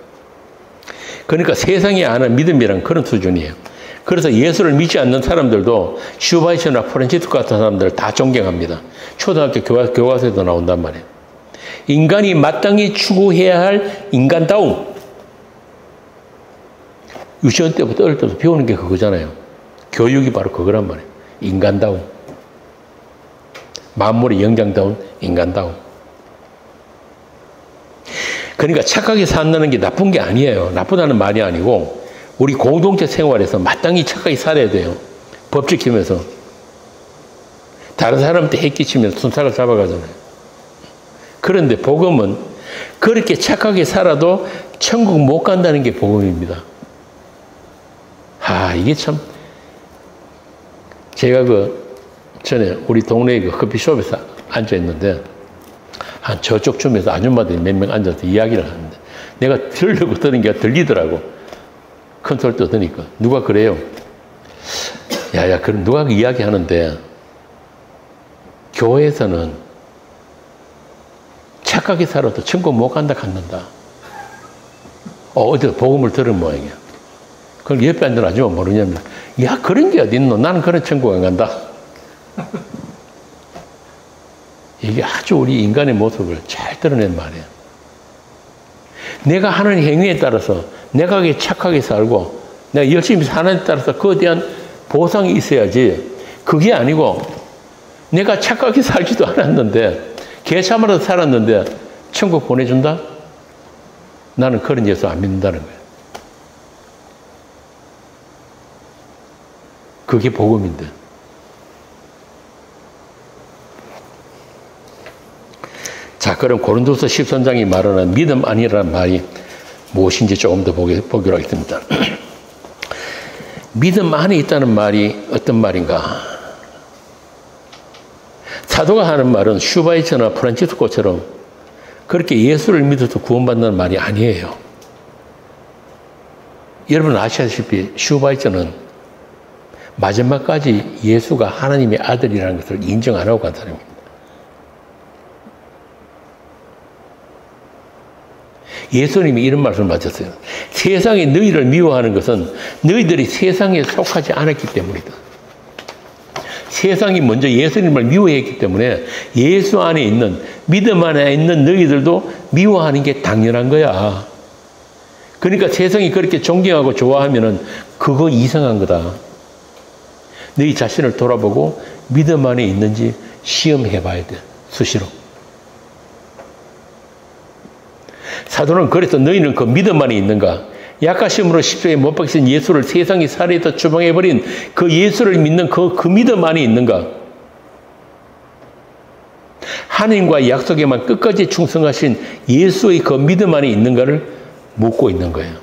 그러니까 세상이 아는 믿음이란 그런 수준이에요. 그래서 예수를 믿지 않는 사람들도 슈바이처나 프란치스코 같은 사람들을 다 존경합니다. 초등학교 교과서에도 나온단 말이에요. 인간이 마땅히 추구해야 할 인간다움. 유치원 때부터 어릴 때부터 배우는 게 그거잖아요. 교육이 바로 그거란 말이에요. 인간다움. 만물의 영장다운 인간다움. 그러니까 착하게 산다는 게 나쁜 게 아니에요. 나쁘다는 말이 아니고 우리 공동체 생활에서 마땅히 착하게 살아야 돼요. 법 지키면서. 다른 사람한테 해끼치면서 순삭을 잡아가잖아요. 그런데 복음은 그렇게 착하게 살아도 천국 못 간다는 게 복음입니다. 이게 참, 제가 전에 우리 동네에 커피숍에서 앉아있는데, 저쪽쯤에서 아줌마들이 몇 명 앉아서 이야기를 하는데, 내가 들으려고 들은 게 들리더라고. 큰 소리 떠드니까. 누가 그래요? 그럼 누가 이야기 하는데, 교회에서는 착하게 살아도 천국 못 간다 갖는다. 어디서 복음을 들은 모양이야. 그럼 옆에 앉은 아줌마 모르냐면, 그런 게 어딨노? 나는 그런 천국 안 간다. 이게 아주 우리 인간의 모습을 잘 드러낸 말이에요. 내가 하는 행위에 따라서 내가 착하게 살고 내가 열심히 사는 데 따라서 그에 대한 보상이 있어야지. 그게 아니고 내가 착하게 살지도 않았는데 개참으로 살았는데 천국 보내준다? 나는 그런 예수 안 믿는다는 거예요. 그게 복음인데. 자, 그럼 고린도서 13장이 말하는 믿음 아니라는 말이 무엇인지 조금 더 보기로 하겠습니다. 믿음 안에 있다는 말이 어떤 말인가? 사도가 하는 말은 슈바이처나 프란치스코처럼 그렇게 예수를 믿어서 구원받는 말이 아니에요. 여러분 아시다시피 슈바이처는 마지막까지 예수가 하나님의 아들이라는 것을 인정 안 하고 간 사람입니다. 예수님이 이런 말씀을 하셨어요. 세상이 너희를 미워하는 것은 너희들이 세상에 속하지 않았기 때문이다. 세상이 먼저 예수님을 미워했기 때문에 예수 안에 있는, 믿음 안에 있는 너희들도 미워하는 게 당연한 거야. 그러니까 세상이 그렇게 존경하고 좋아하면은 그거 이상한 거다. 너희 자신을 돌아보고 믿음 안에 있는지 시험해 봐야 돼. 수시로. 사도는 그래서 너희는 그 믿음 안에 있는가? 약하심으로 십자가에 못 박히신 예수를 세상이 살해해서 추방해버린 그 예수를 믿는 그 믿음 안에 있는가? 하나님과의 약속에만 끝까지 충성하신 예수의 그 믿음 안에 있는가를 묻고 있는 거예요.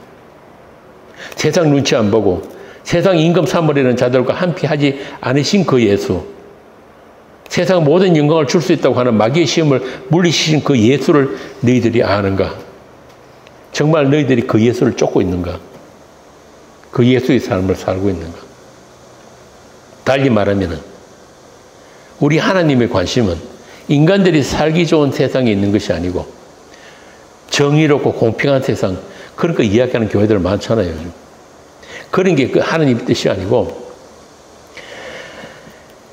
세상 눈치 안 보고 세상 임금 삼으려는 자들과 함께하지 않으신 그 예수, 세상 모든 영광을 줄 수 있다고 하는 마귀의 시험을 물리치신 그 예수를 너희들이 아는가? 정말 너희들이 그 예수를 쫓고 있는가? 그 예수의 삶을 살고 있는가? 달리 말하면 우리 하나님의 관심은 인간들이 살기 좋은 세상에 있는 것이 아니고 정의롭고 공평한 세상, 그런 거 이야기하는 교회들 많잖아요. 그런 게 그 하나님의 뜻이 아니고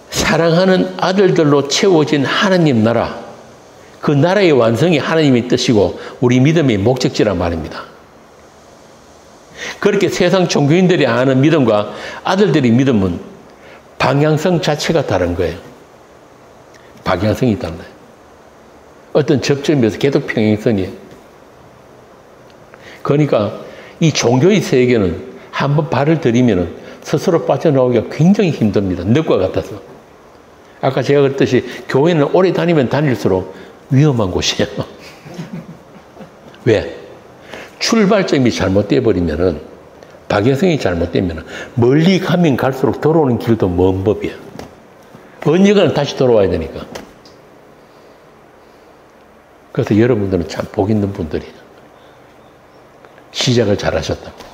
사랑하는 아들들로 채워진 하나님 나라, 그 나라의 완성이 하나님의 뜻이고 우리 믿음의 목적지란 말입니다. 그렇게 세상 종교인들이 아는 믿음과 아들들의 믿음은 방향성 자체가 다른 거예요. 방향성이 달라요. 어떤 접점에서 계속 평행선이에요. 그러니까 이 종교의 세계는 한번 발을 들이면 스스로 빠져나오기가 굉장히 힘듭니다. 늪과 같아서. 아까 제가 그랬듯이 교회는 오래 다니면 다닐수록 위험한 곳이에요. 왜? 출발점이 잘못되어 버리면은, 방향성이 잘못되면 멀리 가면 갈수록 돌아오는 길도 먼 법이에요. 언젠가는 다시 돌아와야 되니까. 그래서 여러분들은 참 복 있는 분들이에요. 시작을 잘 하셨다고.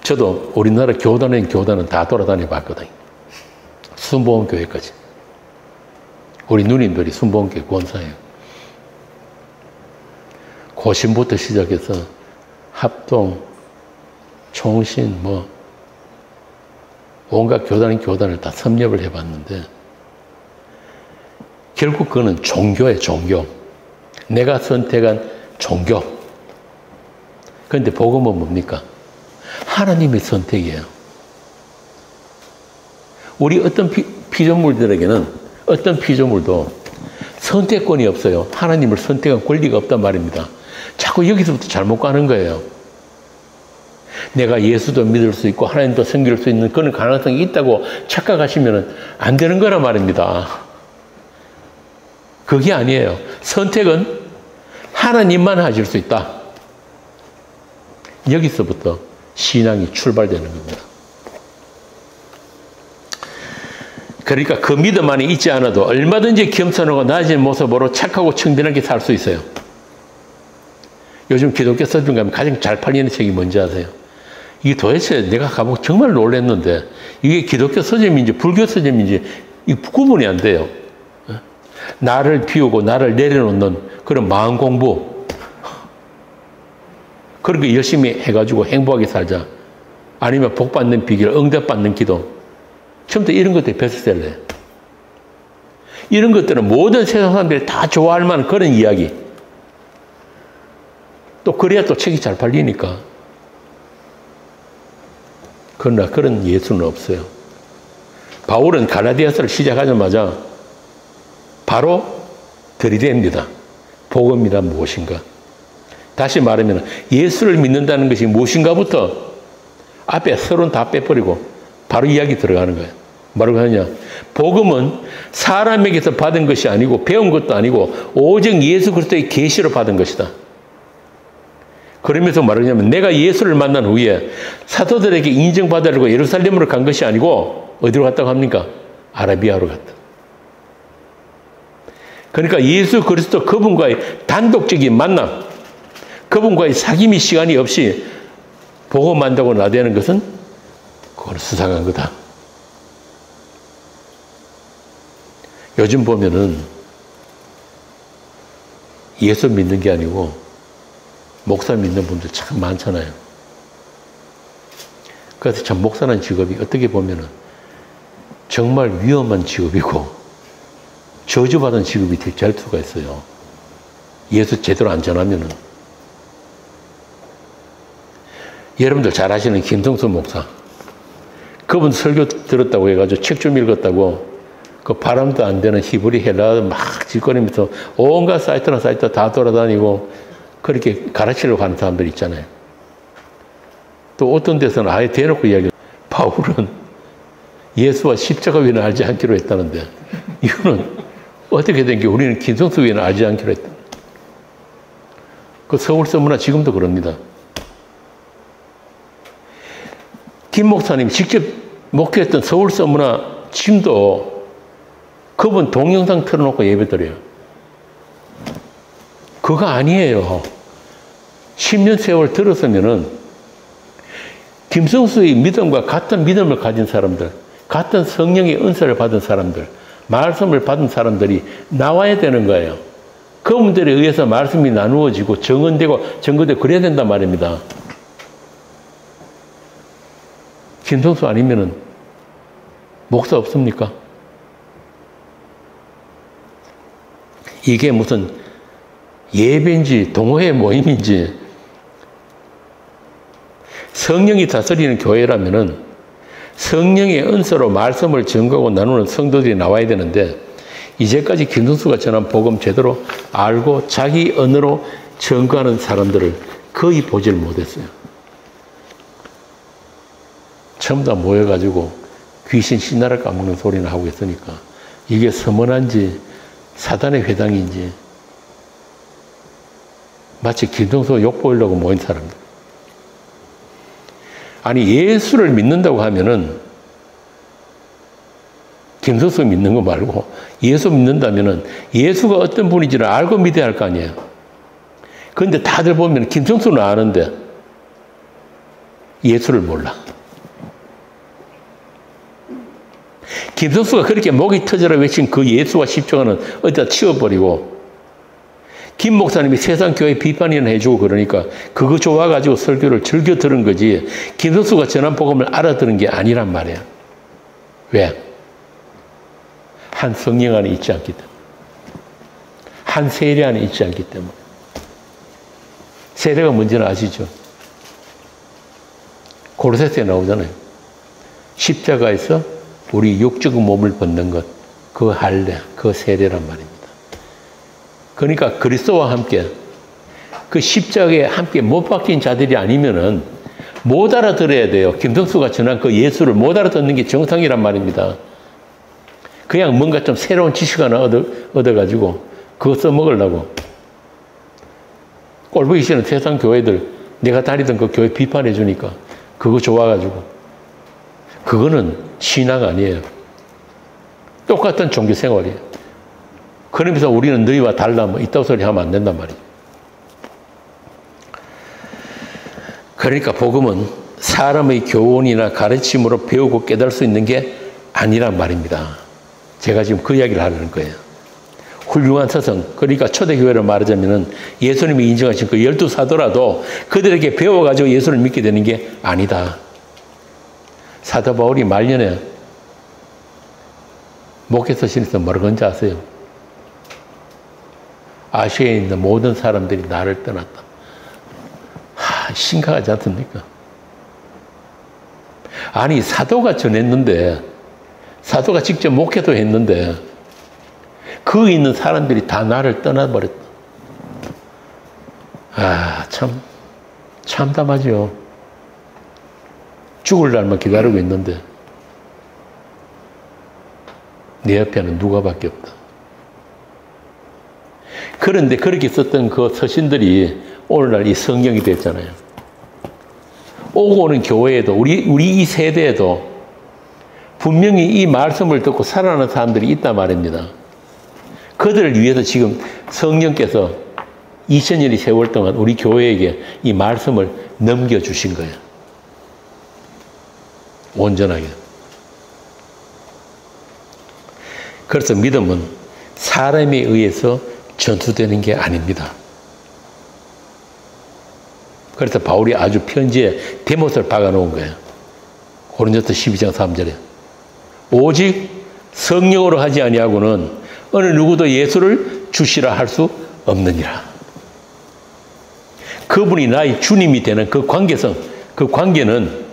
저도 우리나라 교단은 다 돌아다녀 봤거든요. 순복음교회까지. 우리 누님들이 순복음교회 권사예요. 고신부터 시작해서 합동, 총신, 온갖 교단을 다 섭렵을 해봤는데 결국 그거는 종교예요, 종교. 내가 선택한 종교. 그런데 복음은 뭡니까? 하나님의 선택이에요. 우리 어떤 피조물들에게는 어떤 피조물도 선택권이 없어요. 하나님을 선택한 권리가 없단 말입니다. 자꾸 여기서부터 잘못 가는 거예요. 내가 예수도 믿을 수 있고 하나님도 섬길 수 있는 그런 가능성이 있다고 착각하시면 안 되는 거란 말입니다. 그게 아니에요. 선택은 하나님만 하실 수 있다. 여기서부터 신앙이 출발되는 겁니다. 그러니까 그 믿음 안에 있지 않아도 얼마든지 겸손하고 낮은 모습으로 착하고 청빈하게 살 수 있어요. 요즘 기독교 서점 가면 가장 잘 팔리는 책이 뭔지 아세요? 이게 도대체 내가 가보고 정말 놀랐는데 이게 기독교 서점인지 불교 서점인지 이 구분이 안 돼요. 나를 비우고 나를 내려놓는 그런 마음 공부. 그런 거 열심히 해가지고 행복하게 살자. 아니면 복받는 비결, 응답받는 기도. 처음부터 이런 것들이 베스트셀러예요. 이런 것들은 모든 세상 사람들이 다 좋아할 만한 그런 이야기. 또 그래야 또 책이 잘 팔리니까. 그러나 그런 예수는 없어요. 바울은 갈라디아서를 시작하자마자 바로 들이댑니다. 복음이란 무엇인가? 다시 말하면 예수를 믿는다는 것이 무엇인가부터 앞에 서론 다 빼버리고 바로 이야기 들어가는 거예요. 뭐라고 하느냐? 복음은 사람에게서 받은 것이 아니고 배운 것도 아니고 오직 예수 그리스도의 계시로 받은 것이다. 그러면서 말하냐면 내가 예수를 만난 후에 사도들에게 인정받으려고 예루살렘으로 간 것이 아니고 어디로 갔다고 합니까? 아라비아로 갔다. 그러니까 예수 그리스도 그분과의 단독적인 만남, 그분과의 사귐이 시간이 없이 복음한다고 나대는 것은 그건 수상한 거다. 요즘 보면은 예수 믿는 게 아니고 목사 믿는 분들 참 많잖아요. 그래서 참 목사라는 직업이 어떻게 보면은 정말 위험한 직업이고 저주받은 직업이 될 수가 있어요. 예수 제대로 안 전하면은. 여러분들 잘 아시는 김성수 목사. 그분 설교 들었다고 해가지고 책 좀 읽었다고 그 바람도 안 되는 히브리 헬라어 막 짓거리면서 온갖 사이트나 사이트 다 돌아다니고 그렇게 가르치려고 하는 사람들 있잖아요. 또 어떤 데서는 아예 대놓고 이야기해요. 바울은 예수와 십자가 위는 알지 않기로 했다는데 이거는 어떻게 된 게 우리는 김성수 위는 알지 않기로 했다. 그 서울 서문화 지금도 그럽니다. 김 목사님이 직접 목회했던 서울 서문화 지금도 그분 동영상 틀어놓고 예배드려요. 그거 아니에요. 10년 세월 들었으면은 김성수의 믿음과 같은 믿음을 가진 사람들, 같은 성령의 은사를 받은 사람들, 말씀을 받은 사람들이 나와야 되는 거예요. 그분들에 의해서 말씀이 나누어지고 증거되고 그래야 된단 말입니다. 김성수 아니면은 목사 없습니까? 이게 무슨 예배인지 동호회 모임인지 성령이 다스리는 교회라면은 성령의 은사로 말씀을 증거하고 나누는 성도들이 나와야 되는데 이제까지 김성수가 전한 복음 제대로 알고 자기 언어로 증거하는 사람들을 거의 보질 못했어요. 전부 다 모여가지고 귀신 신나를 까먹는 소리나 하고 있으니까 이게 서문화인지 사단의 회당인지 마치 김성수 욕보이려고 모인 사람들. 아니 예수를 믿는다고 하면은 김성수 믿는 거 말고 예수 믿는다면은 예수가 어떤 분인지를 알고 믿어야 할 거 아니에요. 그런데 다들 보면 김성수는 아는데 예수를 몰라. 김성수가 그렇게 목이 터져라 외친 그 예수와 십자가는 어디다 치워버리고 김 목사님이 세상 교회 비판이나 해주고 그러니까 그거 좋아가지고 설교를 즐겨 들은 거지 김성수가 전한 복음을 알아들은 게 아니란 말이에요. 왜? 한 성령 안에 있지 않기 때문에. 한 세례 안에 있지 않기 때문에. 세례가 뭔지는 아시죠? 고로새서에 나오잖아요. 십자가에서 우리 육적 몸을 벗는 것, 그 할례, 그 세례란 말입니다. 그러니까 그리스도와 함께 그 십자가에 함께 못 박힌 자들이 아니면은 못 알아들어야 돼요. 김성수가 전한 그 예수를 못 알아듣는 게 정상이란 말입니다. 그냥 뭔가 좀 새로운 지식 하나 얻어가지고 그거 써먹으려고. 꼴보기 싫은 세상 교회들 내가 다니던 그 교회 비판해 주니까 그거 좋아가지고 그거는 신앙 아니에요. 똑같은 종교 생활이에요. 그러면서 우리는 너희와 달라 뭐 이따위 소리 하면 안 된단 말이에요. 그러니까 복음은 사람의 교훈이나 가르침으로 배우고 깨달을 수 있는 게 아니란 말입니다. 제가 지금 그 이야기를 하려는 거예요. 훌륭한 서성, 그러니까 초대교회를 말하자면은 예수님이 인정하신 그 12사도라도 그들에게 배워가지고 예수를 믿게 되는 게 아니다. 사도 바울이 말년에 목회서신에서 뭐라고 한지 아세요? 아시아에 있는 모든 사람들이 나를 떠났다. 심각하지 않습니까? 아니 사도가 전했는데 사도가 직접 목회도 했는데 그 있는 사람들이 다 나를 떠나버렸다. 참 참담하죠. 죽을 날만 기다리고 있는데 내 옆에는 누가밖에 없다. 그런데 그렇게 썼던 그 서신들이 오늘날 이 성경이 됐잖아요. 오고 오는 교회에도 우리 이 세대에도 분명히 이 말씀을 듣고 살아나는 사람들이 있단 말입니다. 그들을 위해서 지금 성령께서 2000년의 세월 동안 우리 교회에게 이 말씀을 넘겨주신 거예요. 온전하게. 그래서 믿음은 사람에 의해서 전수되는 게 아닙니다. 그래서 바울이 아주 편지에 데못을 박아놓은 거예요. 고린도서 12장 3절에. 오직 성령으로 하지 아니하고는 어느 누구도 예수를 주시라 할 수 없느니라. 그분이 나의 주님이 되는 그 관계성, 그 관계는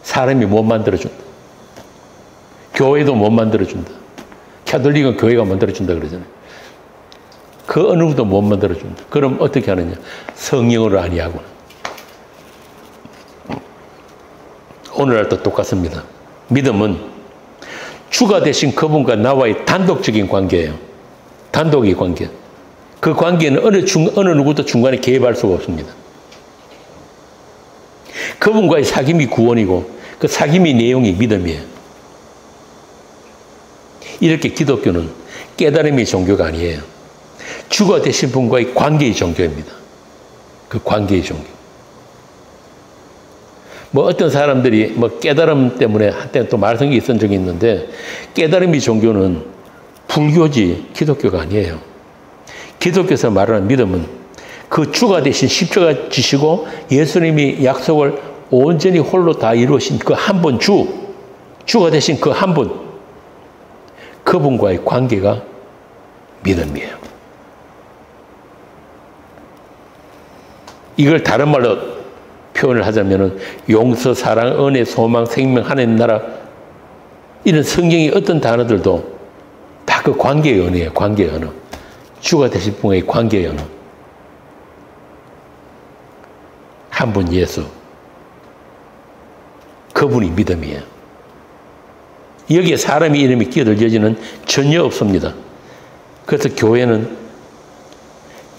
사람이 못 만들어준다. 교회도 못 만들어준다. 캐톨릭은 교회가 만들어준다 그러잖아요. 그 어느 누구도 못 만들어준다. 그럼 어떻게 하느냐? 성령으로 아니하고는. 오늘날도 똑같습니다. 믿음은 주가 되신 그분과 나와의 단독적인 관계예요. 단독의 관계. 그 관계는 어느 누구도 중간에 개입할 수가 없습니다. 그분과의 사귐이 구원이고 그 사귐의 내용이 믿음이에요. 이렇게 기독교는 깨달음의 종교가 아니에요. 주가 되신 분과의 관계의 종교입니다. 그 관계의 종교. 뭐 어떤 사람들이 뭐 깨달음 때문에 한때 또 말썽이 있었던 적이 있는데, 깨달음의 종교는 불교지 기독교가 아니에요. 기독교에서 말하는 믿음은 그 주가 되신 십자가 지시고 예수님이 약속을 온전히 홀로 다 이루신 그 한 분 주가 되신 그 한 분, 그분과의 관계가 믿음이에요. 이걸 다른 말로 표현을 하자면은 용서, 사랑, 은혜, 소망, 생명, 하나님 나라, 이런 성경의 어떤 단어들도 다 그 관계의 언어예요. 관계의 언어. 주가 되신 분의 관계의 언어. 한 분 예수. 그분이 믿음이에요. 여기에 사람의 이름이 끼어들 여지는 전혀 없습니다. 그래서 교회는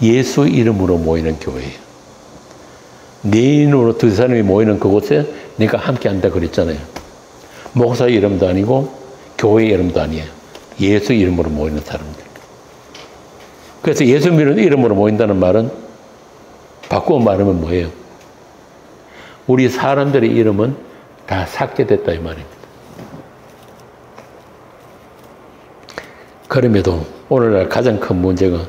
예수 이름으로 모이는 교회예요. 내 이름으로 두 사람이 모이는 그곳에 내가 함께 한다 그랬잖아요. 목사 이름도 아니고 교회 이름도 아니에요. 예수 이름으로 모이는 사람들. 그래서 예수 이름으로 모인다는 말은 바꾸어 말하면 뭐예요? 우리 사람들의 이름은 다 삭제됐다 이 말입니다. 그럼에도 오늘날 가장 큰 문제가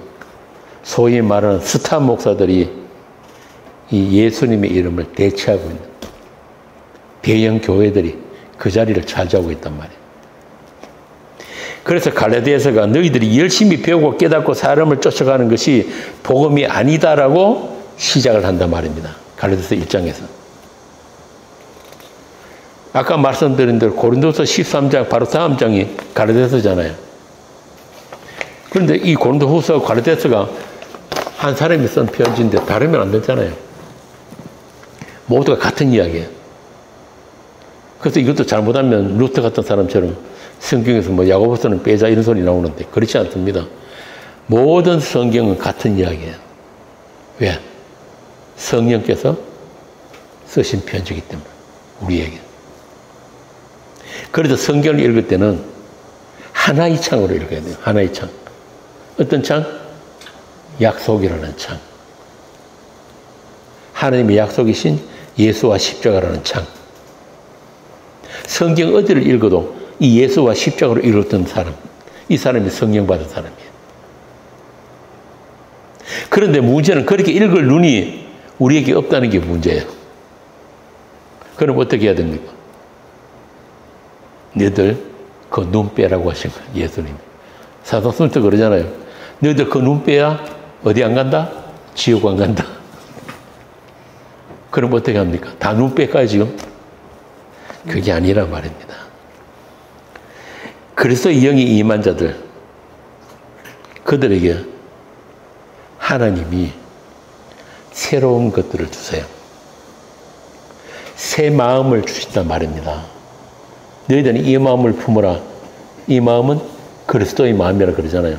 소위 말하는 스타 목사들이 이 예수님의 이름을 대체하고 있는, 대형 교회들이 그 자리를 차지하고 있단 말이에요. 그래서 갈라디아서가 너희들이 열심히 배우고 깨닫고 사람을 쫓아가는 것이 복음이 아니다라고 시작을 한단 말입니다. 갈라디아서 1장에서. 아까 말씀드린 대로 고린도서 13장 바로 다음 장이 갈라디아서잖아요. 그런데 이 고린도후서 갈라디아서가 한 사람이 쓴 편지인데 다르면 안 되잖아요. 모두가 같은 이야기예요. 그래서 이것도 잘못하면 루터 같은 사람처럼 성경에서 뭐 야고보서는 빼자 이런 소리 나오는데 그렇지 않습니다. 모든 성경은 같은 이야기예요. 왜? 성령께서 쓰신 편지이기 때문에 우리에게. 그래서 성경을 읽을 때는 하나의 창으로 읽어야 돼요. 하나의 창. 어떤 창? 약속이라는 창. 하나님의 약속이신 예수와 십자가라는 창. 성경 어디를 읽어도 이 예수와 십자가로 읽었던 사람, 이 사람이 성령 받은 사람이에요. 그런데 문제는 그렇게 읽을 눈이 우리에게 없다는 게 문제예요. 그럼 어떻게 해야 됩니까? 너희들 그 눈 빼라고 하신 거예요. 예수님. 사도행전도 그러잖아요. 너희들 그 눈 빼야 어디 안 간다? 지옥 안 간다. 그럼 어떻게 합니까? 다 눈 뺄까요, 지금? 그게 아니란 말입니다. 그래서 영이 임한 자들, 그들에게 하나님이 새로운 것들을 주세요. 새 마음을 주신단 말입니다. 너희들은 이 마음을 품어라. 이 마음은 그리스도의 마음이라 그러잖아요.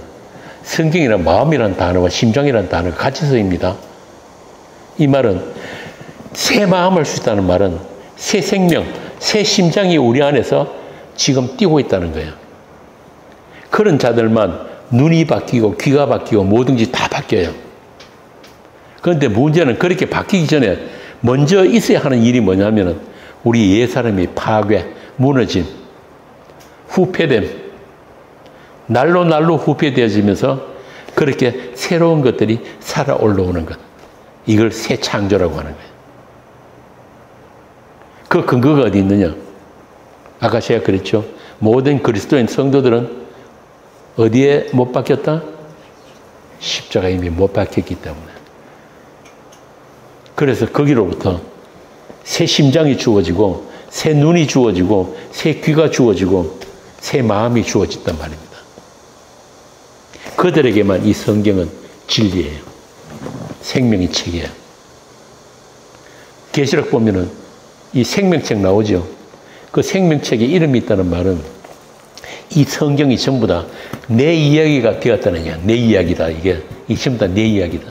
성경이란 마음이란 단어와 심장이란 단어가 같이 쓰입니다. 이 말은 새 마음을 주신다는 말은 새 생명, 새 심장이 우리 안에서 지금 뛰고 있다는 거예요. 그런 자들만 눈이 바뀌고 귀가 바뀌고 뭐든지 다 바뀌어요. 그런데 문제는 그렇게 바뀌기 전에 먼저 있어야 하는 일이 뭐냐면은 우리 옛사람이 파괴, 무너짐, 후패됨, 날로 후패되어지면서 그렇게 새로운 것들이 살아 올라오는 것. 이걸 새 창조라고 하는 거예요. 그 근거가 어디 있느냐? 아까 제가 그랬죠. 모든 그리스도인 성도들은 어디에 못 박혔다? 십자가에 이미 못 박혔기 때문에. 그래서 거기로부터 새 심장이 주어지고 새 눈이 주어지고 새 귀가 주어지고 새 마음이 주어졌단 말입니다. 그들에게만 이 성경은 진리예요. 생명의 책이에요. 계시록 보면은 이 생명책 나오죠. 그 생명책에 이름이 있다는 말은 이 성경이 전부 다 내 이야기가 되었다는 거야. 내 이야기다. 이게 전부 다 내 이야기다.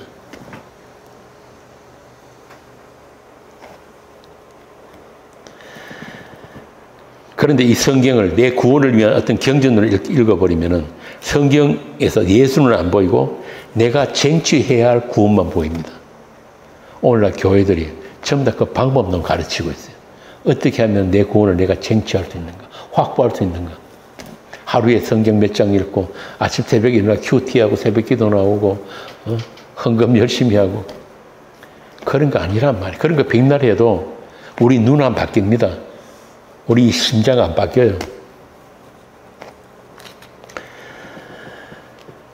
그런데 이 성경을 내 구원을 위한 어떤 경전으로 읽어버리면은 성경에서 예수는 안 보이고 내가 쟁취해야 할 구원만 보입니다. 오늘날 교회들이 전부 다 그 방법론 가르치고 있어요. 어떻게 하면 내 구원을 내가 쟁취할 수 있는가, 확보할 수 있는가. 하루에 성경 몇 장 읽고 아침 새벽에 일어나 큐티하고 새벽 기도 나오고 헌금 열심히 하고 그런 거 아니란 말이에요. 그런 거 백날 해도 우리 눈 안 바뀝니다. 우리 심장 안 바뀌어요.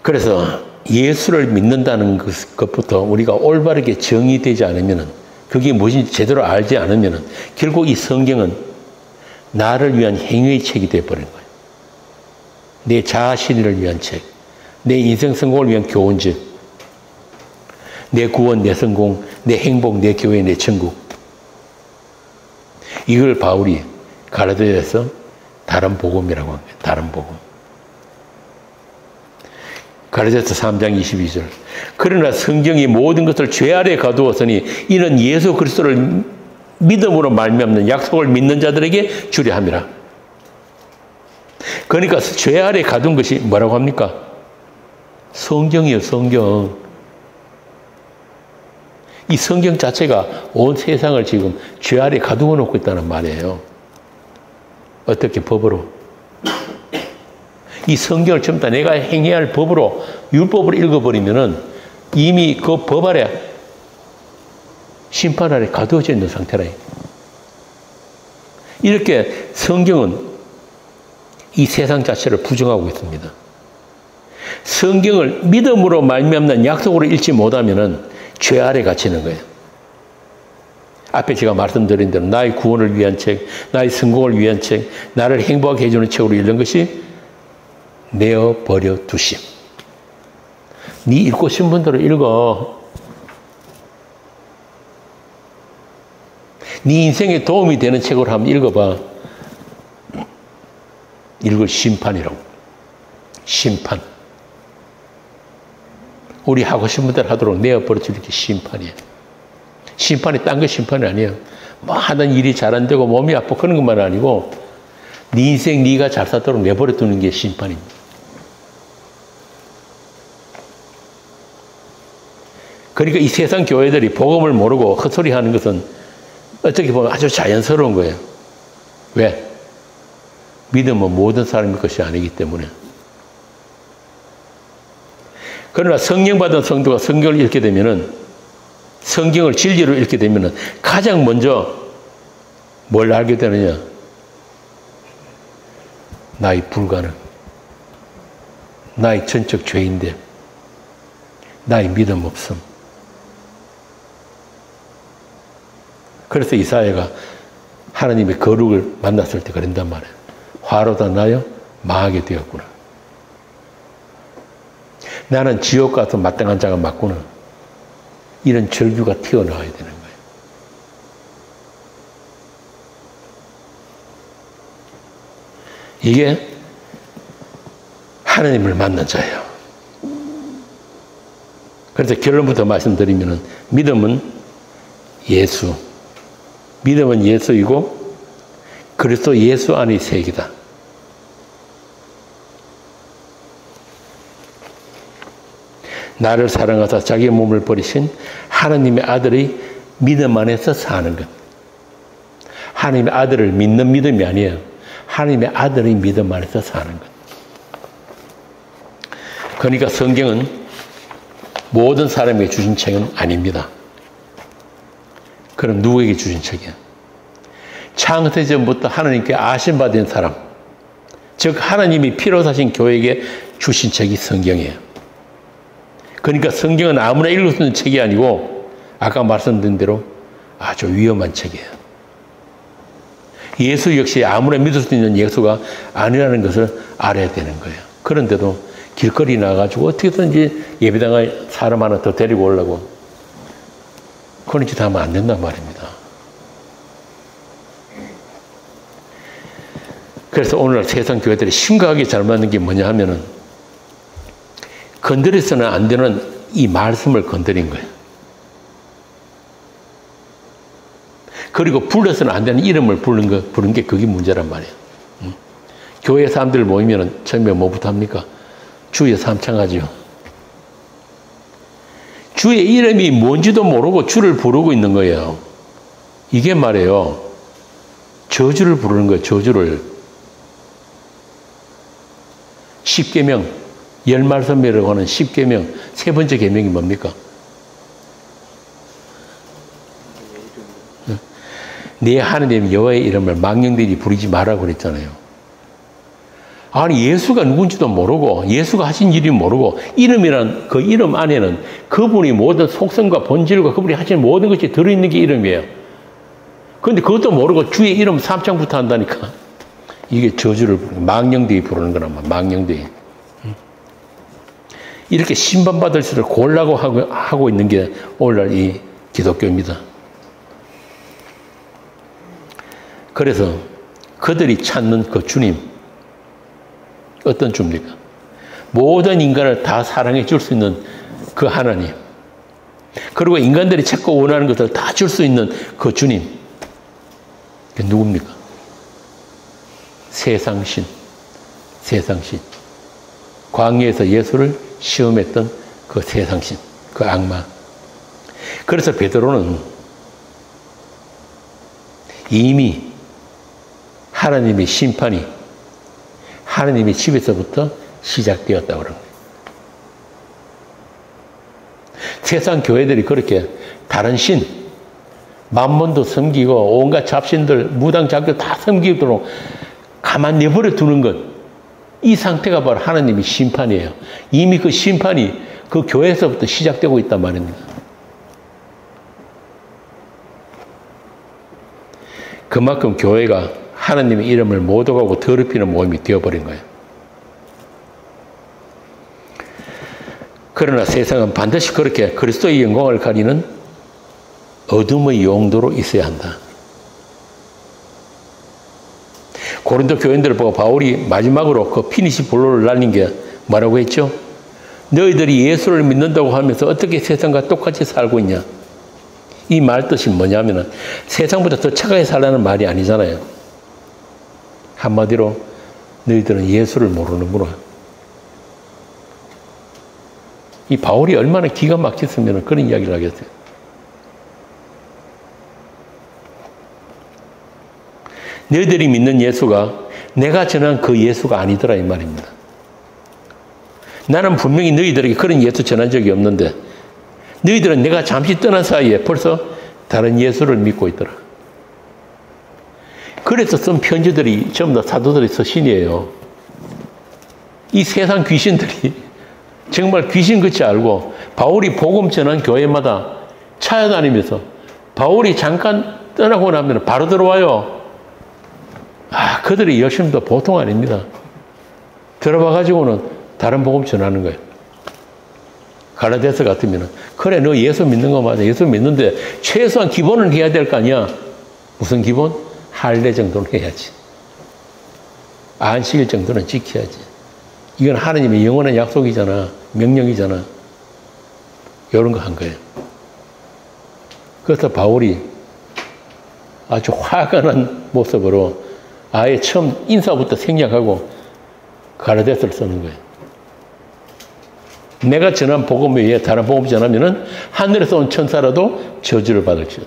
그래서 예수를 믿는다는 것부터 우리가 올바르게 정의되지 않으면 그게 무엇인지 제대로 알지 않으면 결국 이 성경은 나를 위한 행위의 책이 되어버린 거예요. 내 자신을 위한 책, 내 인생 성공을 위한 교훈집, 내 구원, 내 성공, 내 행복, 내 교회, 내 천국. 이걸 바울이 갈라디아에서 다른 복음이라고 합니다. 다른 복음. 갈라디아서 3장 22절. 그러나 성경이 모든 것을 죄 아래 가두었으니 이는 예수 그리스도를 믿음으로 말미암는 약속을 믿는 자들에게 주려 함이라. 그러니까 죄 아래 가둔 것이 뭐라고 합니까? 성경이에요, 성경. 이 성경 자체가 온 세상을 지금 죄 아래 가두어 놓고 있다는 말이에요. 어떻게 법으로? 이 성경을 전부 다 내가 행해야 할 법으로, 율법을 읽어버리면은 이미 그 법 아래, 심판 아래 가두어져 있는 상태라. 이렇게 성경은 이 세상 자체를 부정하고 있습니다. 성경을 믿음으로 말미암는 약속으로 읽지 못하면은 죄 아래 갇히는 거예요. 앞에 제가 말씀드린 대로 나의 구원을 위한 책, 나의 성공을 위한 책, 나를 행복하게 해주는 책으로 읽는 것이 내어버려 두심. 네 읽고 싶은 분대로 읽어. 네 인생에 도움이 되는 책으로 한번 읽어봐. 이걸 심판이라고. 심판. 우리 하고 싶은 대로 하도록 내어버려 주는 게 심판이에요. 심판이 딴 거 심판이 아니에요. 뭐 하는 일이 잘 안 되고 몸이 아프고 그런 것만 아니고 네 인생 네가 잘 살도록 내버려 두는 게 심판입니다. 그러니까 이 세상 교회들이 복음을 모르고 헛소리 하는 것은 어떻게 보면 아주 자연스러운 거예요. 왜? 믿음은 모든 사람의 것이 아니기 때문에. 그러나 성령 받은 성도가 성경을 읽게 되면은, 성경을 진리로 읽게 되면은 가장 먼저 뭘 알게 되느냐? 나의 불가능, 나의 전적 죄인됨, 나의 믿음 없음. 그래서 이사야가 하나님의 거룩을 만났을 때 그런단 말이에요. 화로다 나여 망하게 되었구나. 나는 지옥 가서 마땅한 자가 맞구나. 이런 절규가 튀어나와야 되는 거예요. 이게 하나님을 만난 자예요. 그래서 결론부터 말씀드리면 믿음은 예수. 믿음은 예수이고 그리스도 예수 안의 세계다. 나를 사랑하사 자기의 몸을 버리신 하나님의 아들의 믿음 안에서 사는 것. 하나님의 아들을 믿는 믿음이 아니에요. 하나님의 아들의 믿음 안에서 사는 것. 그러니까 성경은 모든 사람에게 주신 책은 아닙니다. 그럼 누구에게 주신 책이야? 창세 전부터 하나님께 아심받은 사람, 즉 하나님이 피로 사신 교회에게 주신 책이 성경이에요. 그러니까 성경은 아무나 읽을 수 있는 책이 아니고 아까 말씀드린 대로 아주 위험한 책이에요. 예수 역시 아무나 믿을 수 있는 예수가 아니라는 것을 알아야 되는 거예요. 그런데도 길거리 나가지고 어떻게든지 예배당에 사람 하나 더 데리고 오려고 그런 짓 하면 안 된단 말입니다. 그래서 오늘날 세상 교회들이 심각하게 잘못하는 게 뭐냐 하면은 건드려서는 안 되는 이 말씀을 건드린 거예요. 그리고 불러서는 안 되는 이름을 부른 게 그게 문제란 말이에요. 교회 사람들 모이면은 처음에 뭐부터 합니까? 주의 삼창하지요. 주의 이름이 뭔지도 모르고 주를 부르고 있는 거예요. 이게 말이에요. 저주를 부르는 거예요. 저주를. 십계명, 열말씀이라고 하는 십계명, 세 번째 계명이 뭡니까? 내 하나님 여호와의 이름을 망령되이 부르지 마라고 그랬잖아요. 아니 예수가 누군지도 모르고 예수가 하신 일이 모르고 이름이란 그 이름 안에는 그분이 모든 속성과 본질과 그분이 하신 모든 것이 들어있는 게 이름이에요. 그런데 그것도 모르고 주의 이름 삼창부터 한다니까. 이게 저주를 망령되이 부르는 거란 말이야. 망령되이. 이렇게 심판받을 수를 고르려고 하고 있는 게 오늘날 이 기독교입니다. 그래서 그들이 찾는 그 주님, 어떤 주입니까? 모든 인간을 다 사랑해 줄 수 있는 그 하나님, 그리고 인간들이 찾고 원하는 것을 다 줄 수 있는 그 주님, 그게 누굽니까? 세상신, 세상신. 광야에서 예수를 시험했던 그 세상신, 그 악마. 그래서 베드로는 이미 하나님의 심판이 하나님의 집에서부터 시작되었다고 그러는 거예요. 세상 교회들이 그렇게 다른 신, 만몬도 섬기고 온갖 잡신들, 무당 잡교 다 섬기도록 가만 내버려 두는 것, 이 상태가 바로 하나님의 심판이에요. 이미 그 심판이 그 교회에서부터 시작되고 있단 말입니다. 그만큼 교회가 하나님의 이름을 모독하고 더럽히는 모임이 되어버린 거예요. 그러나 세상은 반드시 그렇게 그리스도의 영광을 가리는 어둠의 용도로 있어야 한다. 고린도 교인들을 보고 바울이 마지막으로 그 피니시 블로를 날린 게 뭐라고 했죠? 너희들이 예수를 믿는다고 하면서 어떻게 세상과 똑같이 살고 있냐? 이 말 뜻이 뭐냐면은 세상보다 더 착하게 살라는 말이 아니잖아요. 한마디로 너희들은 예수를 모르는구나. 이 바울이 얼마나 기가 막혔으면 그런 이야기를 하겠어요. 너희들이 믿는 예수가 내가 전한 그 예수가 아니더라 이 말입니다. 나는 분명히 너희들에게 그런 예수 전한 적이 없는데 너희들은 내가 잠시 떠난 사이에 벌써 다른 예수를 믿고 있더라. 그래서 쓴 편지들이 전부 다 사도들의 서신이에요. 이 세상 귀신들이 정말 귀신같이 알고 바울이 복음 전한 교회마다 찾아다니면서 바울이 잠깐 떠나고 나면 바로 들어와요. 아, 그들의 열심도 보통 아닙니다. 들어와가지고는 다른 복음 전하는 거예요. 갈라디아서 같으면 그래 너 예수 믿는 거 맞아. 예수 믿는데 최소한 기본은 해야 될 거 아니야. 무슨 기본? 할례 정도는 해야지. 안식일 정도는 지켜야지. 이건 하나님의 영원한 약속이잖아. 명령이잖아. 이런 거 한 거예요. 그래서 바울이 아주 화가 난 모습으로 아예 처음 인사부터 생략하고 갈라디아서를 쓰는 거예요. 내가 전한 복음 외에 다른 복음 전하면은 하늘에서 온 천사라도 저주를 받을 것이다.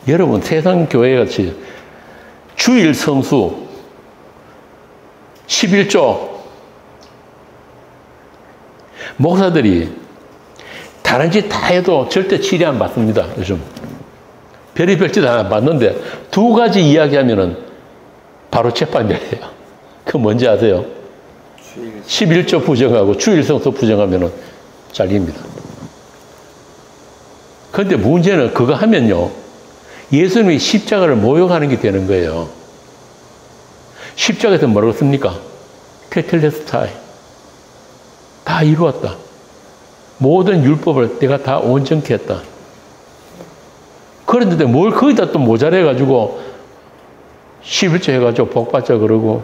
여러분 세상 교회 같이 주일 성수 11조 목사들이 다른 짓 다 해도 절대 치료 안 받습니다. 요즘 별의별 짓 안 받는데 두 가지 이야기하면은 바로 재판이에요. 그 뭔지 아세요? 주일 11조 부정하고 주일 성수 부정하면은 잘립니다. 그런데 문제는 그거 하면요, 예수님이 십자가를 모욕하는 게 되는 거예요. 십자가에서 뭐라고 씁니까? 테텔레스타이. 다 이루었다. 모든 율법을 내가 다 온전케 했다. 그런데 뭘 거기다 또 모자래가지고 11조 해가지고 복받자 그러고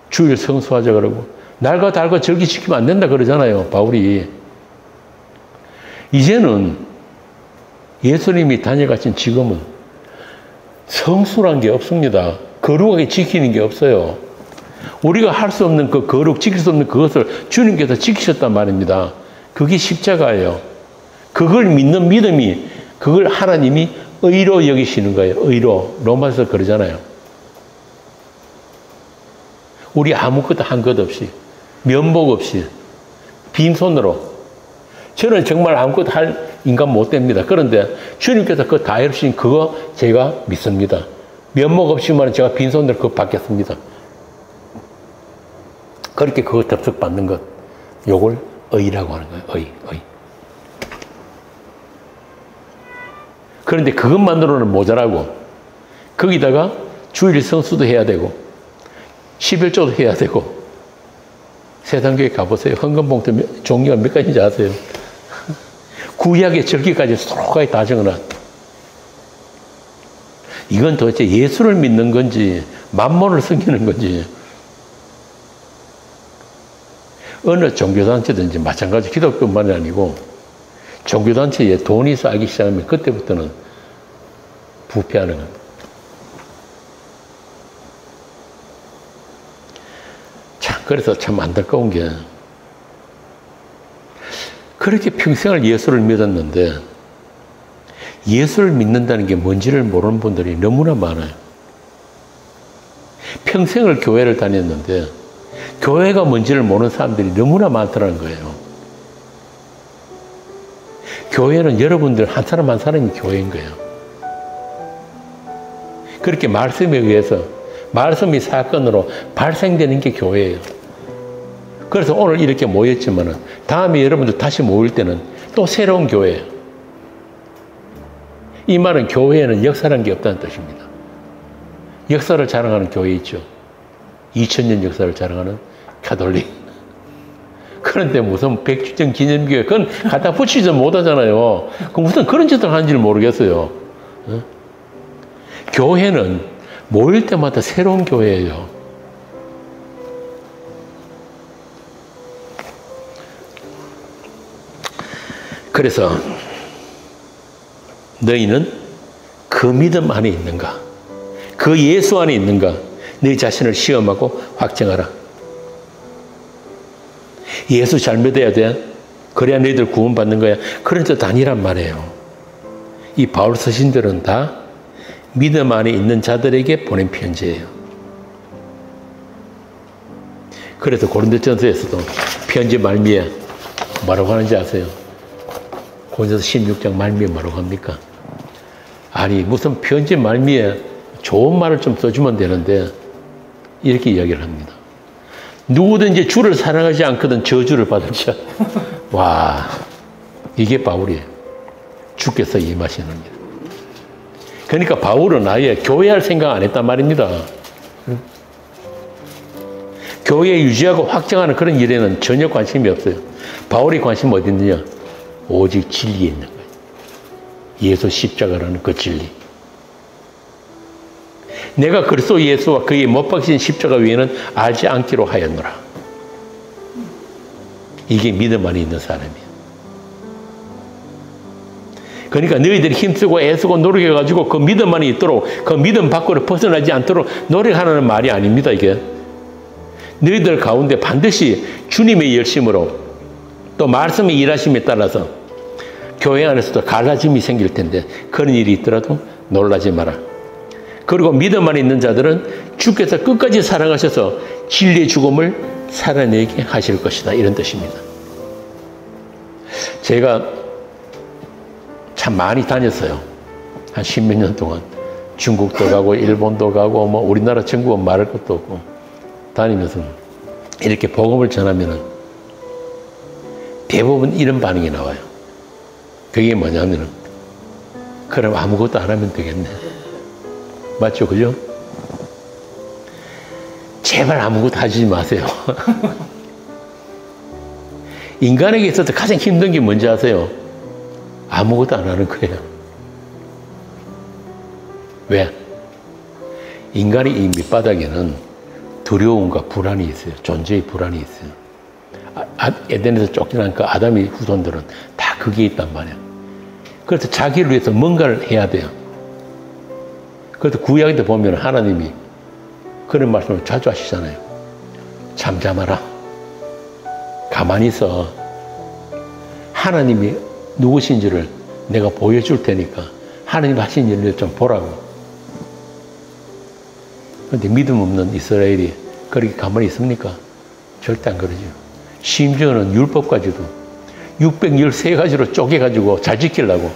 주일 성수하자 그러고 날과 달과 절기시키면 안 된다 그러잖아요, 바울이. 이제는 예수님이 다녀가신 지금은 성수란 게 없습니다. 거룩하게 지키는 게 없어요. 우리가 할 수 없는 그 거룩, 지킬 수 없는 그것을 주님께서 지키셨단 말입니다. 그게 십자가예요. 그걸 믿는 믿음이, 그걸 하나님이 의로 여기시는 거예요. 의로. 로마서 그러잖아요. 우리 아무것도 한 것 없이, 면목 없이, 빈손으로. 저는 정말 아무것도 할 인간 못 됩니다. 그런데 주님께서 그거 다 해주신 그거 제가 믿습니다. 면목 없이만 제가 빈손으로 그거 받겠습니다. 그렇게 그거 덥석 받는 것, 요걸 의라고 하는 거예요. 의. 그런데 그것만으로는 모자라고, 거기다가 주일 성수도 해야 되고, 11조도 해야 되고, 세상교회 가보세요. 헌금봉투 종류가 몇 가지인지 아세요? 구약의 절기까지 수록하게 다 적어놨. 이건 도대체 예수를 믿는 건지, 만몬을 섬기는 건지, 어느 종교단체든지 마찬가지, 기독교만이 아니고 종교단체에 돈이 쌓이기 시작하면 그때부터는 부패하는 겁니다. 참, 그래서 참 안타까운 게, 그렇게 평생을 예수를 믿었는데 예수를 믿는다는 게 뭔지를 모르는 분들이 너무나 많아요. 평생을 교회를 다녔는데 교회가 뭔지를 모르는 사람들이 너무나 많더라는 거예요. 교회는 여러분들 한 사람 한 사람이 교회인 거예요. 그렇게 말씀에 의해서, 말씀이 사건으로 발생되는 게 교회예요. 그래서 오늘 이렇게 모였지만은 다음에 여러분들 다시 모일 때는 또 새로운 교회예요. 이 말은 교회에는 역사라는 게 없다는 뜻입니다. 역사를 자랑하는 교회 있죠. 2000년 역사를 자랑하는 가톨릭. 그런데 무슨 100주년 기념교회, 그건 갖다 붙이지 못하잖아요. 그 무슨 그런 짓을 하는지를 모르겠어요. 교회는 모일 때마다 새로운 교회예요. 그래서 너희는 그 믿음 안에 있는가? 그 예수 안에 있는가? 네 자신을 시험하고 확정하라. 예수 잘 믿어야 돼. 그래야 너희들 구원받는 거야. 그런 뜻 아니란 말이에요. 이 바울 서신들은 다 믿음 안에 있는 자들에게 보낸 편지예요. 그래서 고린도전서에서도 편지 말미에 뭐라고 하는지 아세요? 고린도서 16장 말미에 뭐라고 합니까? 아니, 무슨 편지 말미에 좋은 말을 좀 써주면 되는데 이렇게 이야기를 합니다. 누구든지 주를 사랑하지 않거든 저주를 받을지어다. 와, 이게 바울이에요. 주께서 임하시는 일. 그러니까 바울은 아예 교회할 생각 안 했단 말입니다. 교회 유지하고 확장하는 그런 일에는 전혀 관심이 없어요. 바울이 관심 어디 있느냐? 오직 진리에 있는 거예요. 예수 십자가라는 그 진리. 내가 그리스도 예수와 그의 못 박힌 십자가 외에는 알지 않기로 하였노라. 이게 믿음 안에 있는 사람이에요. 그러니까 너희들이 힘쓰고 애쓰고 노력해가지고 그 믿음 안에 있도록, 그 믿음 밖으로 벗어나지 않도록 노력하는 말이 아닙니다, 이게. 너희들 가운데 반드시 주님의 열심으로 또 말씀의 일하심에 따라서 교회 안에서도 갈라짐이 생길 텐데 그런 일이 있더라도 놀라지 마라. 그리고 믿음 안에 있는 자들은 주께서 끝까지 사랑하셔서 진리의 죽음을 살아내게 하실 것이다. 이런 뜻입니다. 제가 참 많이 다녔어요. 한 10몇 년 동안 중국도 가고 일본도 가고 뭐 우리나라 전국은 말할 것도 없고 다니면서 이렇게 복음을 전하면은 대부분 이런 반응이 나와요. 그게 뭐냐면은 그럼 아무것도 안 하면 되겠네. 맞죠? 그죠? 제발 아무것도 하지 마세요. 인간에게 있어서 가장 힘든 게 뭔지 아세요? 아무것도 안 하는 거예요. 왜? 인간의 이 밑바닥에는 두려움과 불안이 있어요. 존재의 불안이 있어요. 에덴에서 쫓겨난 그 아담의 후손들은 다 그게 있단 말이에요. 그래서 자기를 위해서 뭔가를 해야 돼요. 그래서 구약에 보면 하나님이 그런 말씀을 자주 하시잖아요. 잠잠하라. 가만히 있어. 하나님이 누구신지를 내가 보여줄 테니까 하나님 하신 일을 좀 보라고. 그런데 믿음 없는 이스라엘이 그렇게 가만히 있습니까? 절대 안 그러죠. 심지어는 율법까지도 613가지로 쪼개가지고 잘 지키려고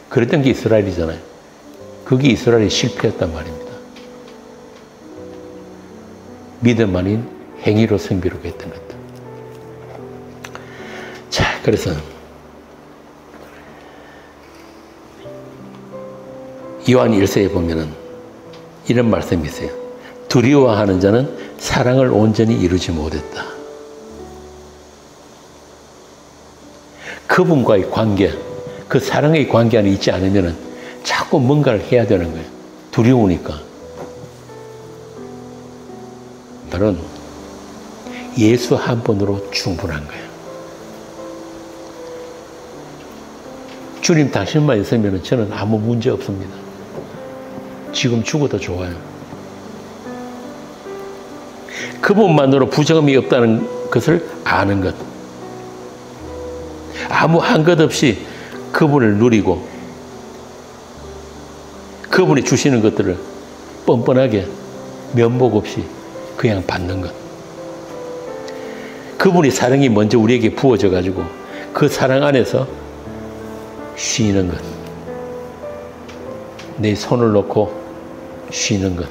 그랬던 게 이스라엘이잖아요. 그게 이스라엘이 실패했단 말입니다. 믿음 아닌 행위로 성비롭게 했던 것들. 자, 그래서 요한 1서에 보면은 이런 말씀이 있어요. 두려워하는 자는 사랑을 온전히 이루지 못했다. 그분과의 관계, 그 사랑의 관계 안에 있지 않으면은 자꾸 뭔가를 해야 되는 거예요. 두려우니까. 나는 예수 한 분으로 충분한 거예요. 주님 당신만 있으면 저는 아무 문제 없습니다. 지금 죽어도 좋아요. 그분만으로 부정함이 없다는 것을 아는 것. 아무 한 것 없이 그분을 누리고 그분이 주시는 것들을 뻔뻔하게 면목 없이 그냥 받는 것. 그분이 사랑이 먼저 우리에게 부어져 가지고 그 사랑 안에서 쉬는 것. 내 손을 놓고 쉬는 것.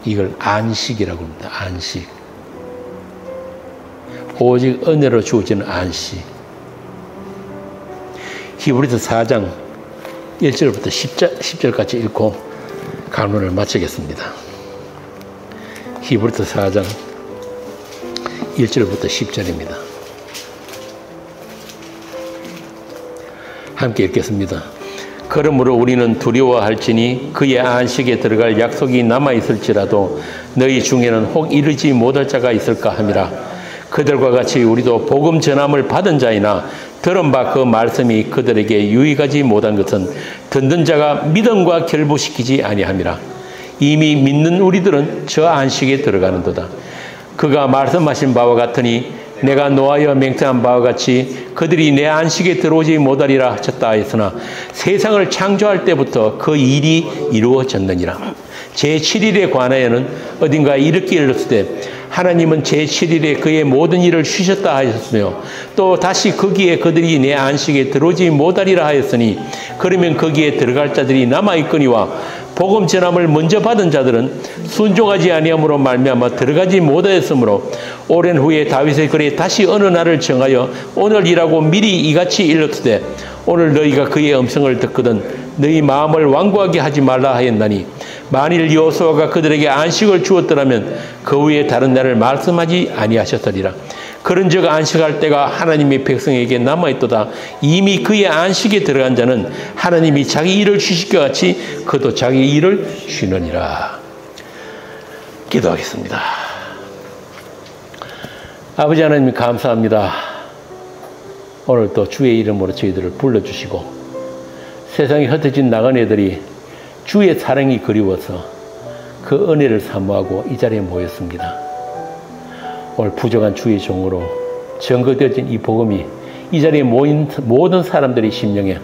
이걸 안식이라고 합니다. 안식. 오직 은혜로 주어지는 안식. 히브리서 4장 1절부터 10절까지 읽고 강론을 마치겠습니다. 히브리서 4장 1절부터 10절입니다. 함께 읽겠습니다. 그러므로 우리는 두려워할지니 그의 안식에 들어갈 약속이 남아있을지라도 너희 중에는 혹 이르지 못할 자가 있을까 함이라. 그들과 같이 우리도 복음 전함을 받은 자이나 들은 바 그 말씀이 그들에게 유익하지 못한 것은 듣는 자가 믿음과 결부시키지 아니함이라. 이미 믿는 우리들은 저 안식에 들어가는도다. 그가 말씀하신 바와 같으니 내가 노하여 맹세한 바와 같이 그들이 내 안식에 들어오지 못하리라 하셨다 했으나 세상을 창조할 때부터 그 일이 이루어졌느니라. 제7일에 관하여는 어딘가 이렇게 일렀으되 하나님은 제7일에 그의 모든 일을 쉬셨다 하였으며 또 다시 거기에 그들이 내 안식에 들어오지 못하리라 하였으니 그러면 거기에 들어갈 자들이 남아있거니와 복음 전함을 먼저 받은 자들은 순종하지 아니함으로 말미암아 들어가지 못하였으므로 오랜 후에 다윗의 글에 다시 어느 날을 정하여 오늘이라고 미리 이같이 일렀으되 오늘 너희가 그의 음성을 듣거든 너희 마음을 완고하게 하지 말라 하였나니 만일 여호수아가 그들에게 안식을 주었더라면 그 후에 다른 날을 말씀하지 아니하셨으리라. 그런즉 안식할 때가 하나님의 백성에게 남아있도다. 이미 그의 안식에 들어간 자는 하나님이 자기 일을 쉬실 것 같이 그도 자기 일을 쉬느니라. 기도하겠습니다. 아버지 하나님 감사합니다. 오늘 또 주의 이름으로 저희들을 불러주시고 세상에 흩어진 나그네들이 주의 사랑이 그리워서 그 은혜를 사모하고 이 자리에 모였습니다. 오늘 부족한 주의 종으로 증거되어진 이 복음이 이 자리에 모인 모든 사람들의 심령에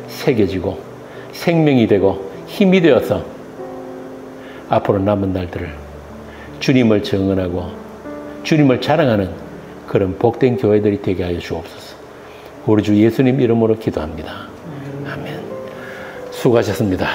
새겨지고 생명이 되고 힘이 되어서 앞으로 남은 날들을 주님을 증언하고 주님을 자랑하는 그런 복된 교회들이 되게 하여 주옵소서. 우리 주 예수님 이름으로 기도합니다. 아멘. 수고하셨습니다.